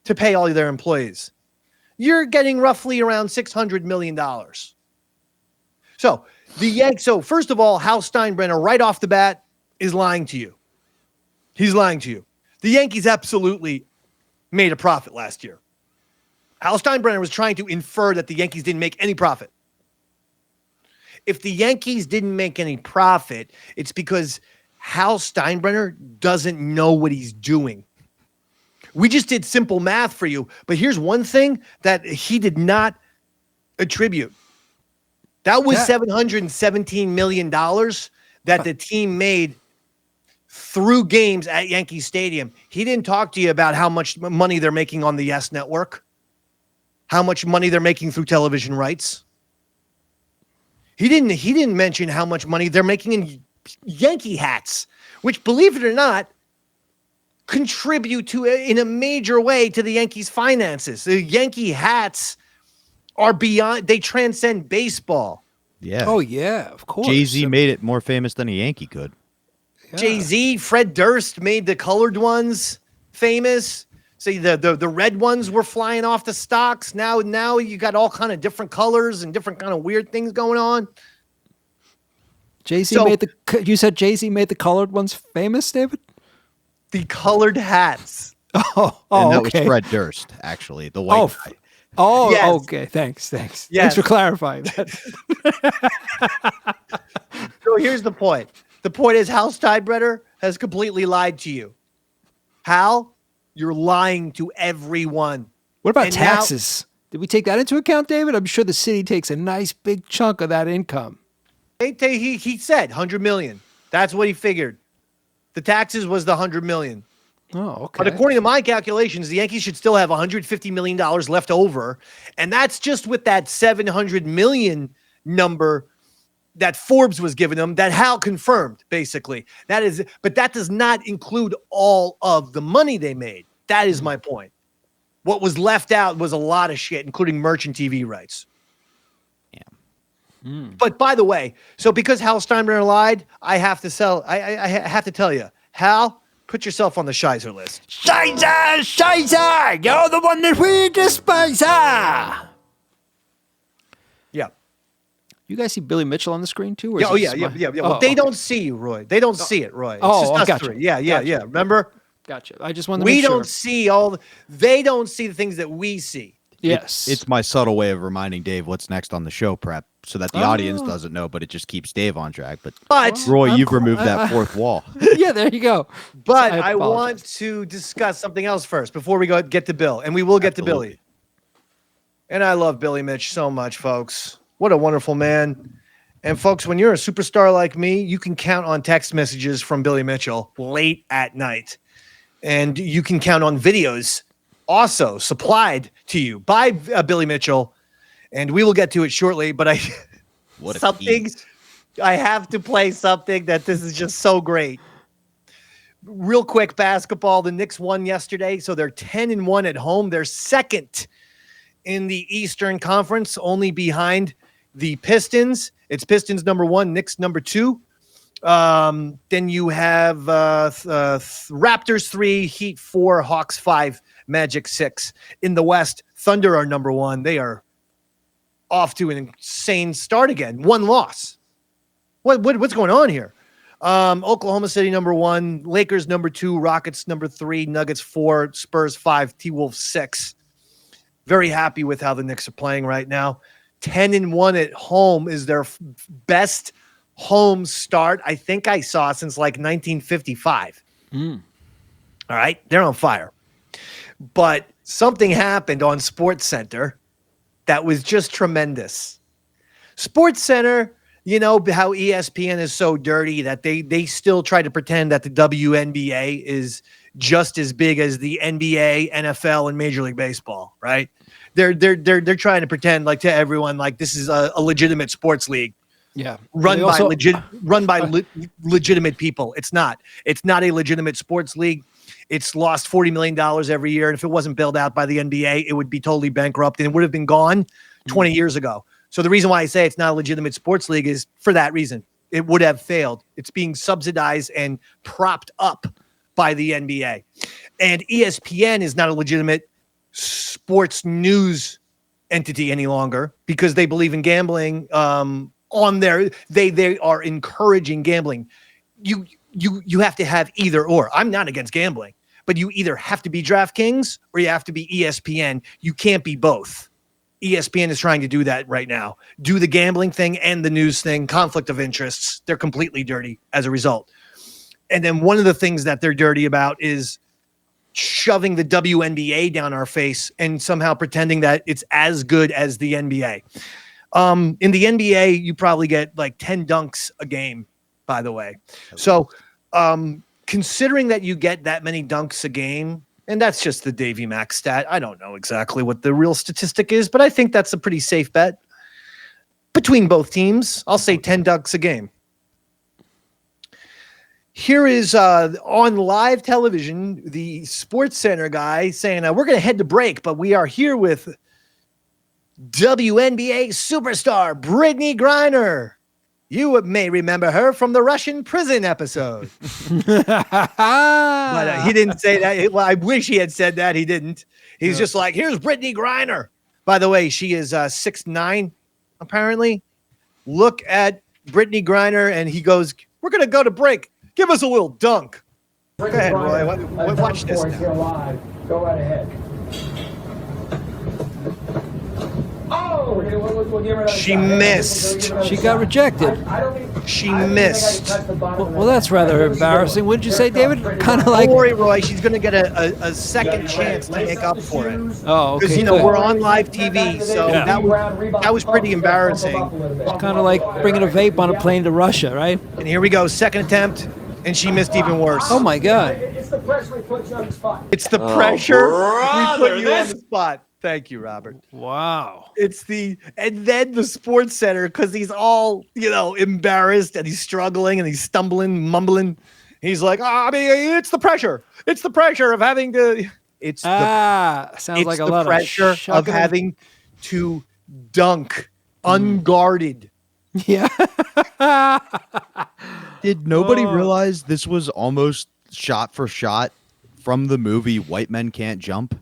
to pay all their employees. You're getting roughly around $600 million. So so first of all, Hal Steinbrenner right off the bat is lying to you. He's lying to you. The Yankees absolutely made a profit last year. Hal Steinbrenner was trying to infer that the Yankees didn't make any profit. If the Yankees didn't make any profit, it's because Hal Steinbrenner doesn't know what he's doing. We just did simple math for you, but here's one thing that he did not attribute. That was $717 million that the team made through games at Yankee Stadium. He didn't talk to you about how much money they're making on the YES Network, how much money they're making through television rights. He didn't mention how much money they're making in Yankee hats, which, believe it or not, contribute in a major way to the Yankees' finances. The Yankee hats are beyond, they transcend baseball. Yeah. Oh, yeah, of course. Jay-Z made it more famous than a Yankee could. Yeah. Jay-Z, Fred Durst made the colored ones famous. See, the red ones were flying off the stocks. Now you got all kind of different colors and different kind of weird things going on. Jay-Z you said Jay-Z made the colored ones famous, David? The colored hats. And that was Fred Durst, actually, the white guy. Oh, yes. Okay. Thanks. Yes. Thanks for clarifying that. So here's the point. The point is Hal Steinbrenner has completely lied to you. Hal, you're lying to everyone. What about And taxes? Did we take that into account, David? I'm sure the city takes a nice big chunk of that income. He said $100 million. That's what he figured. The taxes was the $100 million. Oh, okay. But according to my calculations, the Yankees should still have $150 million left over. And that's just with that $700 million number that Forbes was giving them, that Hal confirmed, basically. But that does not include all of the money they made. That is my point. What was left out was a lot of shit, including merchant TV rights. Yeah. But by the way, so because Hal Steinbrenner lied, I have to tell you, Hal, put yourself on the Shizer list. Shizer! You're the one that we despise! Yeah. You guys see Billy Mitchell on the screen too? Yeah. Well, they don't see you, Roy. They don't see it, Roy. It's just us gotcha. three. Yeah. Remember? Gotcha. I just wanted to make sure. We don't see they don't see the things that we see. Yes. It's my subtle way of reminding Dave what's next on the show prep so that the audience doesn't know, but it just keeps Dave on track. But Roy, you've removed that fourth wall. Yeah, there you go. But I want to discuss something else first before we get to Bill, and we will get to Billy. And I love Billy Mitch so much, folks. What a wonderful man. And folks, when you're a superstar like me, you can count on text messages from Billy Mitchell late at night. And you can count on videos also supplied to you by Billy Mitchell. And we will get to it shortly, but I have to play something that this is just so great. Real quick, basketball. The Knicks won yesterday, so they're 10-1 at home. They're second in the Eastern Conference, only behind the Pistons. It's Pistons number 1, Knicks number 2. Then you have Raptors 3, Heat 4, Hawks 5, Magic 6. In the West, Thunder are number 1. They are off to an insane start again. 1 loss. What's going on here? Oklahoma City number 1, Lakers number 2, Rockets number 3, Nuggets 4, Spurs 5, T-Wolves 6. Very happy with how the Knicks are playing right now. 10-1 at home is their best home start I think I saw since like 1955. All right, they're on fire. But something happened on SportsCenter that was just tremendous. SportsCenter You know how ESPN is so dirty that they still try to pretend that the WNBA is just as big as the NBA, NFL, and Major League Baseball, right? They're trying to pretend like to everyone like this is a legitimate sports league. Yeah. Run by legitimate people. It's not. It's not a legitimate sports league. It's lost $40 million every year. And if it wasn't bailed out by the NBA, it would be totally bankrupt and it would have been gone 20 years ago. So the reason why I say it's not a legitimate sports league is for that reason. It would have failed. It's being subsidized and propped up by the NBA. And ESPN is not a legitimate sports news entity any longer because they believe in gambling they are encouraging gambling. You have to have either or. I'm not against gambling, but you either have to be DraftKings or you have to be ESPN. You can't be both. ESPN is trying to do that right now. Do the gambling thing and the news thing, conflict of interests. They're completely dirty as a result. And then one of the things that they're dirty about is shoving the WNBA down our face and somehow pretending that it's as good as the NBA. In the NBA, you probably get like 10 dunks a game, by the way. So considering that you get that many dunks a game, and that's just the Davey Mac stat. I don't know exactly what the real statistic is, but I think that's a pretty safe bet. Between both teams, I'll say 10 dunks a game. Here is on live television, the SportsCenter guy saying, we're going to head to break, but we are here with WNBA superstar Brittney Griner. You may remember her from the Russian prison episode. But he didn't say that. Well, I wish he had said that. He didn't. He's just like, here's Brittney Griner. By the way, she is 6'9", apparently. Look at Brittney Griner, and he goes, we're going to go to break. Give us a little dunk. Go ahead, Roy. Watch this now. Go right ahead. She missed. She got rejected. She missed. Well, that's rather embarrassing. Wouldn't you say, David? Kind of like. Don't worry, Roy. She's going to get a second chance to make up for it. Oh, okay. Because, we're on live TV, so that was pretty embarrassing. It's kind of like bringing a vape on a plane to Russia, right? And here we go. Second attempt, and she missed even worse. Oh, my God. It's the pressure we put you on the spot. It's the pressure we put you on the spot. Thank you, Robert. Wow. And then the SportsCenter, because he's all, embarrassed and he's struggling and he's stumbling, mumbling. He's like, it's the pressure. It's the pressure of having to. Sounds like a lot of pressure of having to dunk unguarded. Yeah. Did nobody realize this was almost shot for shot from the movie White Men Can't Jump?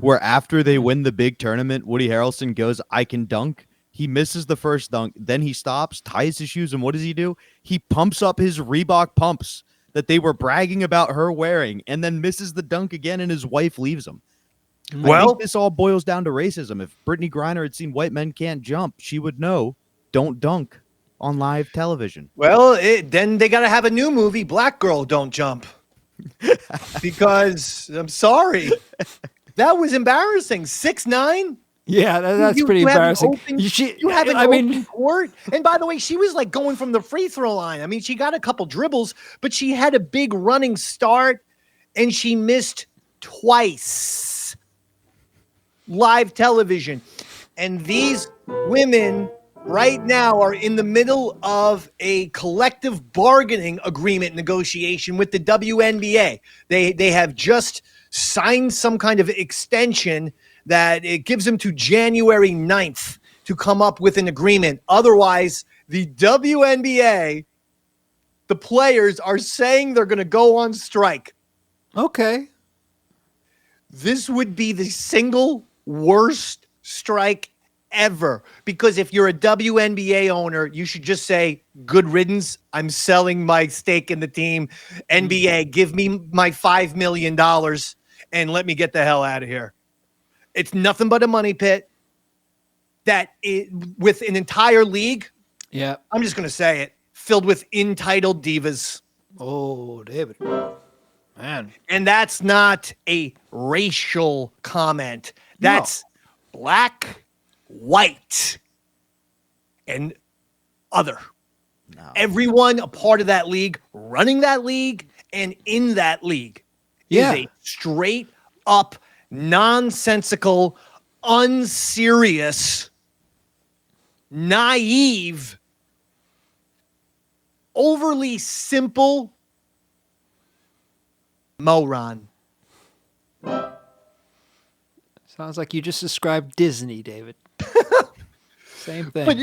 Where after they win the big tournament, Woody Harrelson goes, I can dunk. He misses the first dunk. Then he stops, ties his shoes, and what does he do? He pumps up his Reebok pumps that they were bragging about her wearing and then misses the dunk again, and his wife leaves him. I think this all boils down to racism. If Brittney Griner had seen White Men Can't Jump, she would know, don't dunk on live television. Well, then they got to have a new movie, Black Girl Don't Jump. Because, I'm sorry. That was embarrassing. 6'9"? Yeah, that's pretty embarrassing. You have an open court. And by the way, she was like going from the free throw line. I mean, she got a couple dribbles, but she had a big running start, and she missed twice. Live television. And these women right now are in the middle of a collective bargaining agreement negotiation with the WNBA. They have just signed some kind of extension that it gives them to January 9th to come up with an agreement. Otherwise, the WNBA, the players are saying they're going to go on strike. Okay. This would be the single worst strike ever, because if you're a WNBA owner, you should just say, good riddance. I'm selling my stake in the team. NBA, give me my $5 million and let me get the hell out of here. It's nothing but a money pit with an entire league. Yeah. I'm just going to say it, filled with entitled divas. Oh, David. Man. And that's not a racial comment. That's black, white. And other. No. Everyone a part of that league, running that league, and in that league is a straight up, nonsensical, unserious, naive, overly simple moron. Sounds like you just described Disney, David. Same thing. But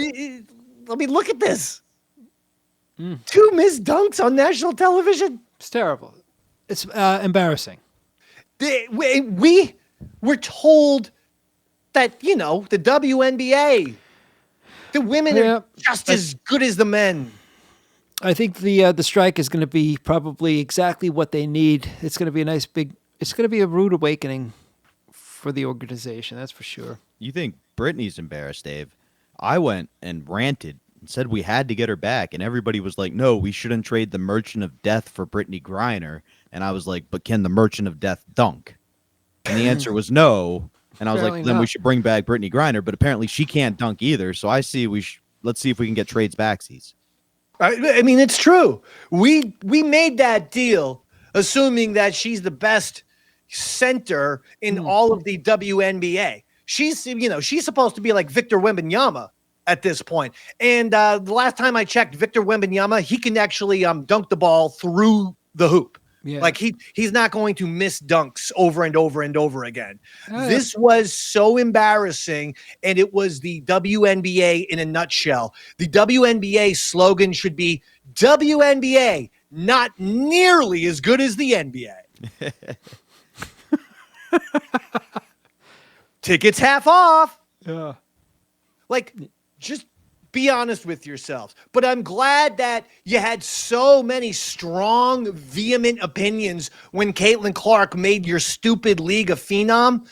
I mean, look at this. 2 missed dunks on national television. It's terrible. It's embarrassing. We were told that, the WNBA, the women are just as good as the men. I think the strike is going to be probably exactly what they need. It's going to be a nice it's going to be a rude awakening for the organization. That's for sure. You think Brittney's embarrassed, Dave? I went and ranted and said we had to get her back, and everybody was like, no, we shouldn't trade the Merchant of Death for Brittney Griner. And I was like, but can the Merchant of Death dunk? And the answer was no. And I was Apparently like, then not. we should bring back Brittney Griner, but apparently she can't dunk either. So I see let's see if we can get trades backsies. I mean, it's true. We made that deal assuming that she's the best center in all of the WNBA. She's supposed to be like Victor Wembanyama at this point. And the last time I checked, Victor Wembanyama, he can actually dunk the ball through the hoop. Yeah. Like he's not going to miss dunks over and over and over again. This was so embarrassing, and it was the WNBA in a nutshell. The WNBA slogan should be WNBA, not nearly as good as the NBA. Tickets half off. Yeah. Like, just be honest with yourselves. But I'm glad that you had so many strong, vehement opinions when Caitlin Clark made your stupid league a phenom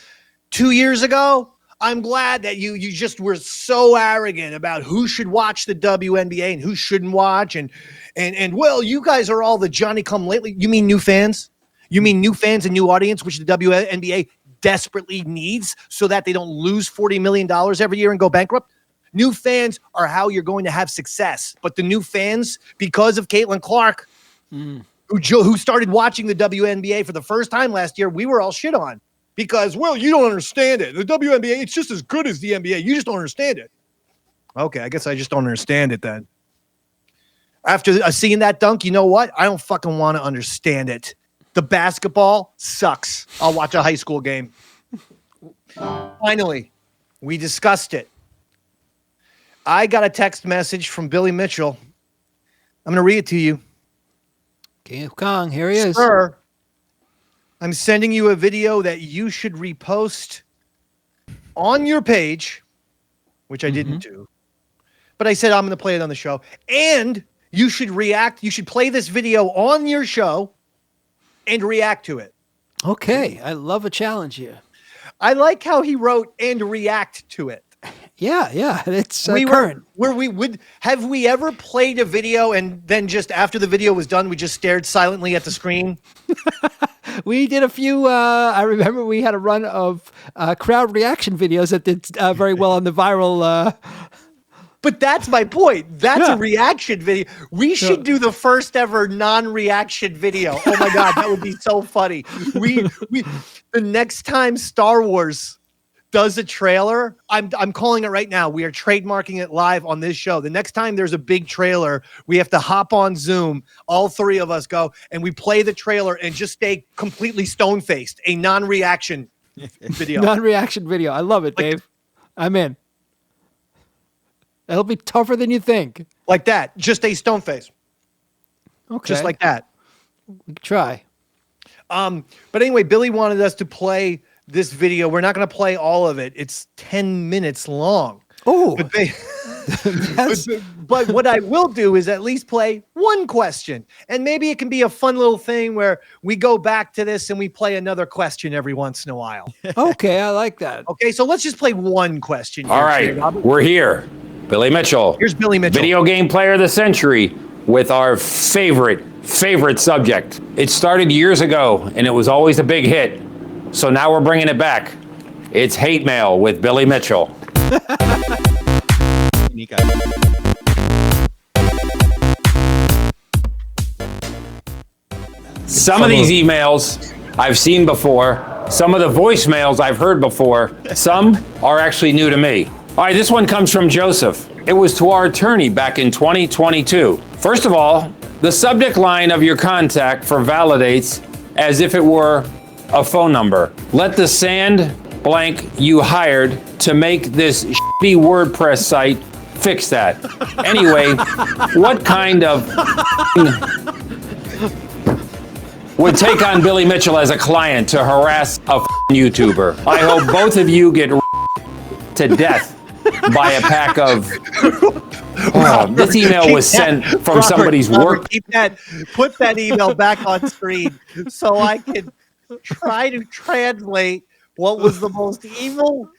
2 years ago. I'm glad that you just were so arrogant about who should watch the WNBA and who shouldn't watch. And well, you guys are all the Johnny-come-lately. You mean new fans? You mean new fans and new audience, which the WNBA desperately needs so that they don't lose $40 million every year and go bankrupt? New fans are how you're going to have success. But the new fans, because of Caitlin Clark, who started watching the WNBA for the first time last year, we were all shit on. Because, well, you don't understand it. The WNBA, it's just as good as the NBA. You just don't understand it. Okay, I guess I just don't understand it then. After seeing that dunk, you know what? I don't fucking want to understand it. The basketball sucks. I'll watch a high school game. Finally, we discussed it. I got a text message from Billy Mitchell. I'm going to read it to you. King of Kong, here he is. Sir, I'm sending you a video that you should repost on your page, which I didn't do. But I said I'm going to play it on the show. And you should react. You should play this video on your show and react to it. Okay, I love a challenge here. I like how he wrote and react to it. Yeah, it's We current. Have we ever played a video and then just after the video was done, we just stared silently at the screen? We did a few, I remember we had a run of crowd reaction videos that did very well on the viral. But that's my point. That's a reaction video. We should do the first ever non-reaction video. Oh my God, that would be so funny. The next time Star Wars does a trailer, I'm calling it right now. We are trademarking it live on this show. The next time there's a big trailer, we have to hop on Zoom. All three of us go and we play the trailer and just stay completely stone-faced. A non-reaction video. Non-reaction video. I love it, Dave. I'm in. That'll be tougher than you think. Like that. Just a stone face. Okay. Just like that. We can try. But anyway, Billy wanted us to play this video. We're not going to play all of it. It's 10 minutes long. Oh. But, but what I will do is at least play one question. And maybe it can be a fun little thing where we go back to this and we play another question every once in a while. Okay, I like that. Okay, so let's just play one question. All right, we're here. Billy Mitchell. Here's Billy Mitchell. Video game player of the century with our favorite subject. It started years ago, and it was always a big hit. So now we're bringing it back. It's Hate Mail with Billy Mitchell. Some of these emails I've seen before. Some of the voicemails I've heard before. Some are actually new to me. All right, this one comes from Joseph. It was to our attorney back in 2022. First of all, the subject line of your contact for validates as if it were a phone number. Let the sand blank you hired to make this shitty WordPress site fix that. Anyway, what kind of would take on Billy Mitchell as a client to harass a YouTuber? I hope both of you get to death by a pack of... this email was sent from somebody's work. Put that email back on screen so I can try to translate what was the most evil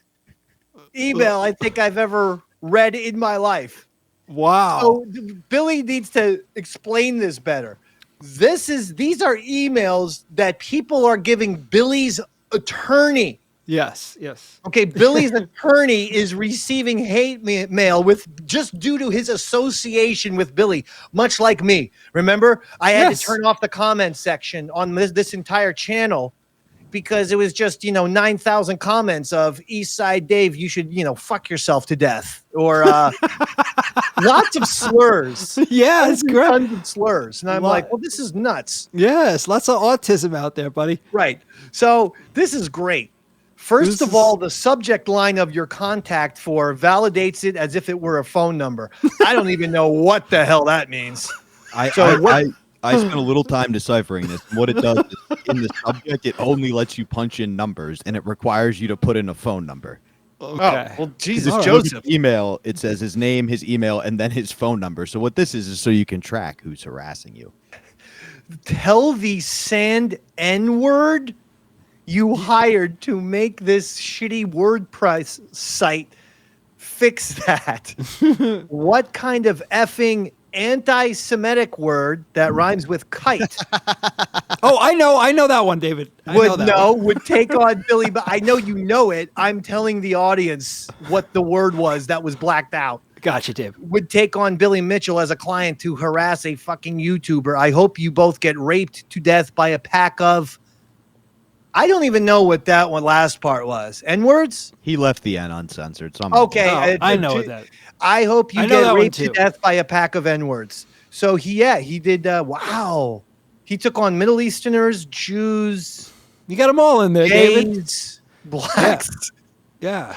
email I think I've ever read in my life. Wow. So Billy needs to explain this better. These are emails that people are giving Billy's attorney. Yes. Okay, Billy's attorney is receiving hate mail with just due to his association with Billy, much like me. Remember, I had to turn off the comment section on this entire channel because it was just, 9,000 comments of Eastside Dave, you should, fuck yourself to death, or lots of slurs. Yeah, it's great. Tons of slurs, and I'm like, well, this is nuts. Yes, lots of autism out there, buddy. Right. So this is great. First of all, the subject line of your contact for validates it as if it were a phone number. I don't even know what the hell that means. I spent a little time deciphering this. What it does is in the subject, it only lets you punch in numbers, and it requires you to put in a phone number. Okay. Oh, well, Jesus, If you look at Joseph. the email, it says his name, his email, and then his phone number. So what this is so you can track who's harassing you. Tell the sand N-word you hired to make this shitty WordPress site fix that. What kind of effing anti-Semitic word that rhymes with kite Oh, I know that one, David. would take on Billy, but I know you know it. I'm telling the audience what the word was that was blacked out. Gotcha, David. Would take on Billy Mitchell as a client to harass a fucking YouTuber. I hope you both get raped to death by a pack of... I don't even know what that one last part was. N-words? He left the N uncensored. So Okay. I know that. I hope you I know that get one raped to too. death by a pack of N-words. So he did, wow. He took on Middle Easterners, Jews, You got them all in there, David. gays, blacks. Yeah.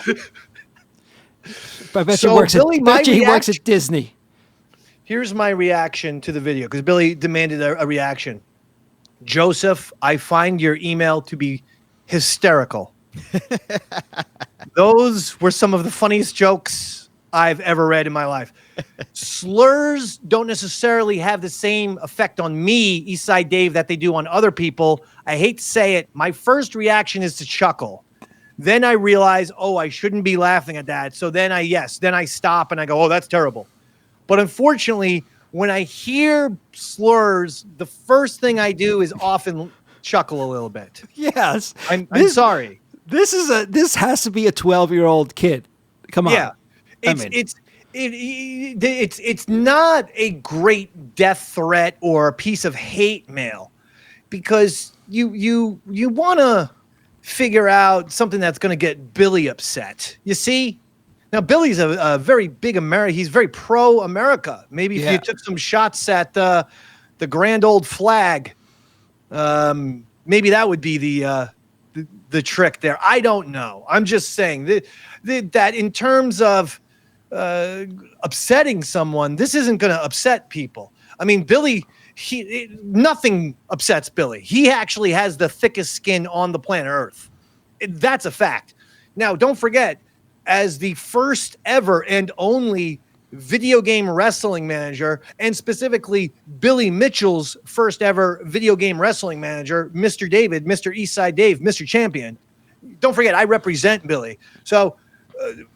I bet So, you works Billy, my he works reaction- at Disney. Here's my reaction to the video, because Billy demanded a reaction. Joseph, I find your email to be hysterical. Those were some of the funniest jokes I've ever read in my life. Slurs don't necessarily have the same effect on me, Eastside Dave, that they do on other people. I hate to say it. My first reaction is to chuckle. Then I realize, I shouldn't be laughing at that. So then I stop and I go, that's terrible. But unfortunately, when I hear slurs, the first thing I do is often chuckle a little bit. Yes. I'm sorry. This has to be a 12-year-old kid. Come on. Yeah. It's not a great death threat or a piece of hate mail, because you want to figure out something that's going to get Billy upset. You see? Now, Billy's a very big he's very pro-America. Maybe if you took some shots at the grand old flag, maybe that would be the trick there. I don't know. I'm just saying that in terms of upsetting someone, this isn't going to upset people. I mean, Billy, nothing upsets Billy. He actually has the thickest skin on the planet Earth. That's a fact. Now, don't forget, as the first ever and only video game wrestling manager, and specifically Billy Mitchell's first ever video game wrestling manager, Mr. David, Mr. Eastside Dave, Mr. Champion. Don't forget, I represent Billy. So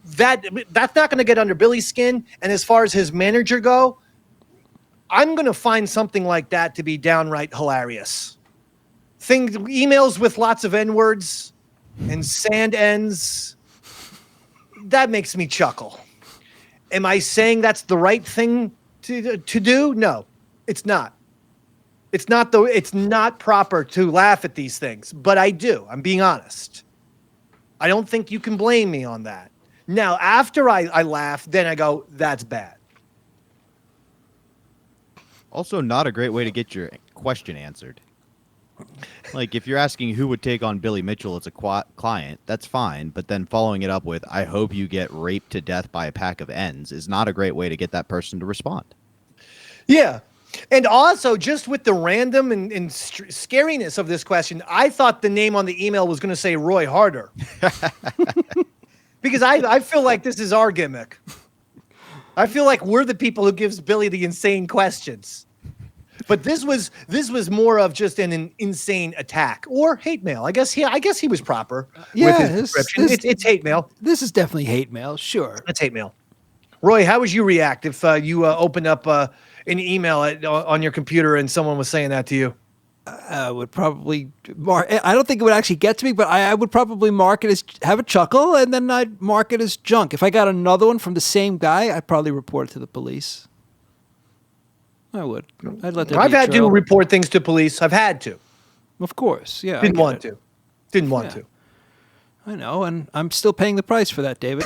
that's not going to get under Billy's skin. And as far as his manager go, I'm going to find something like that to be downright hilarious. Emails with lots of N-words and sand ends. That makes me chuckle. Am I saying that's the right thing to do? No, it's not. It's not proper to laugh at these things, but I do. I'm being honest. I don't think you can blame me on that. Now, after I laugh, then I go, that's bad. Also, not a great way to get your question answered. Like, if you're asking who would take on Billy Mitchell as a client, that's fine. But then following it up with, I hope you get raped to death by a pack of Ns, is not a great way to get that person to respond. Yeah. And also, just with the random and scariness of this question, I thought the name on the email was going to say Roy Harder. Because I feel like this is our gimmick. I feel like we're the people who gives Billy the insane questions. But this was more of just an insane attack or hate mail. I guess he was proper with his description. It's hate mail. This is definitely hate mail. Sure. It's hate mail. Roy, how would you react if you opened up an email on your computer and someone was saying that to you? I would probably I don't think it would actually get to me, but I would probably mark it as, have a chuckle, and then I'd mark it as junk. If I got another one from the same guy, I'd probably report it to the police. I would. I'd let that I've be a had trail. to report things to police. I've had to. Of course, yeah. Didn't want to. I know, and I'm still paying the price for that, David.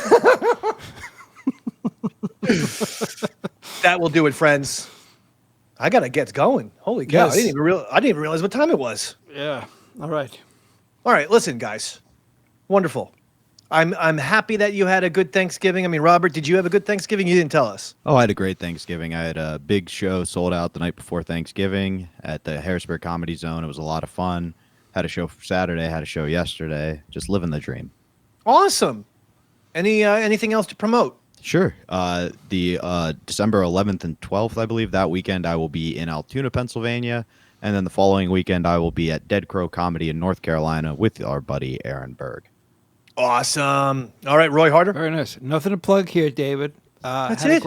That will do it, friends. I gotta get going. Holy cow! Yes. I didn't even realize what time it was. Yeah. All right. All right, listen, guys. Wonderful. I'm happy that you had a good Thanksgiving. I mean, Robert, did you have a good Thanksgiving? You didn't tell us. Oh, I had a great Thanksgiving. I had a big show sold out the night before Thanksgiving at the Harrisburg Comedy Zone. It was a lot of fun. Had a show Saturday, had a show yesterday. Just living the dream. Awesome. Anything else to promote? Sure. The December 11th and 12th, I believe, that weekend I will be in Altoona, Pennsylvania. And then the following weekend I will be at Dead Crow Comedy in North Carolina with our buddy Aaron Berg. Awesome. All right, Roy Harder. Very nice. Nothing to plug here, David. That's I it.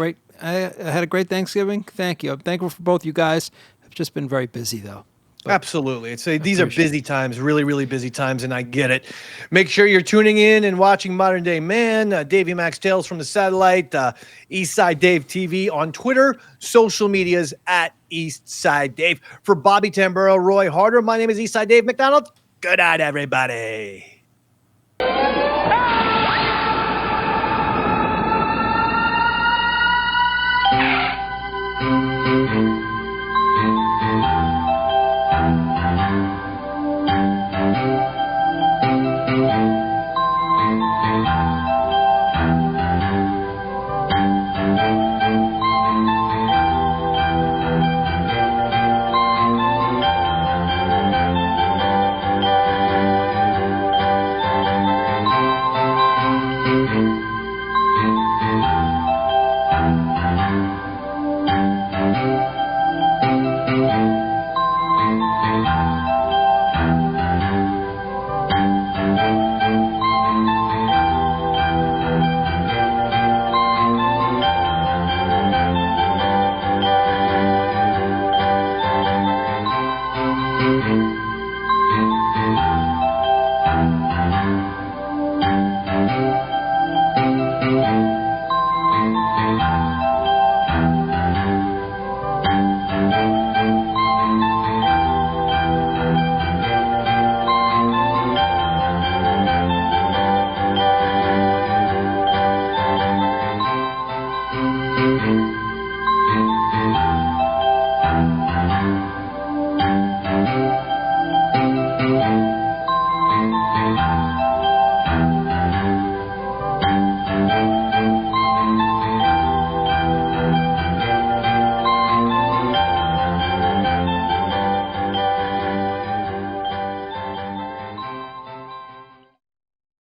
had a great Thanksgiving. Thank you. I'm thankful for both you guys. I've just been very busy, though. Absolutely. These are busy times, really, really busy times, and I get it. Make sure you're tuning in and watching Modern Day Man, Davey Mac's Tales from the Satellite, Eastside Dave TV on Twitter, social medias at Eastside Dave. For Bobby Tamburo, Roy Harder, my name is Eastside Dave McDonald. Good night, everybody. Thank you.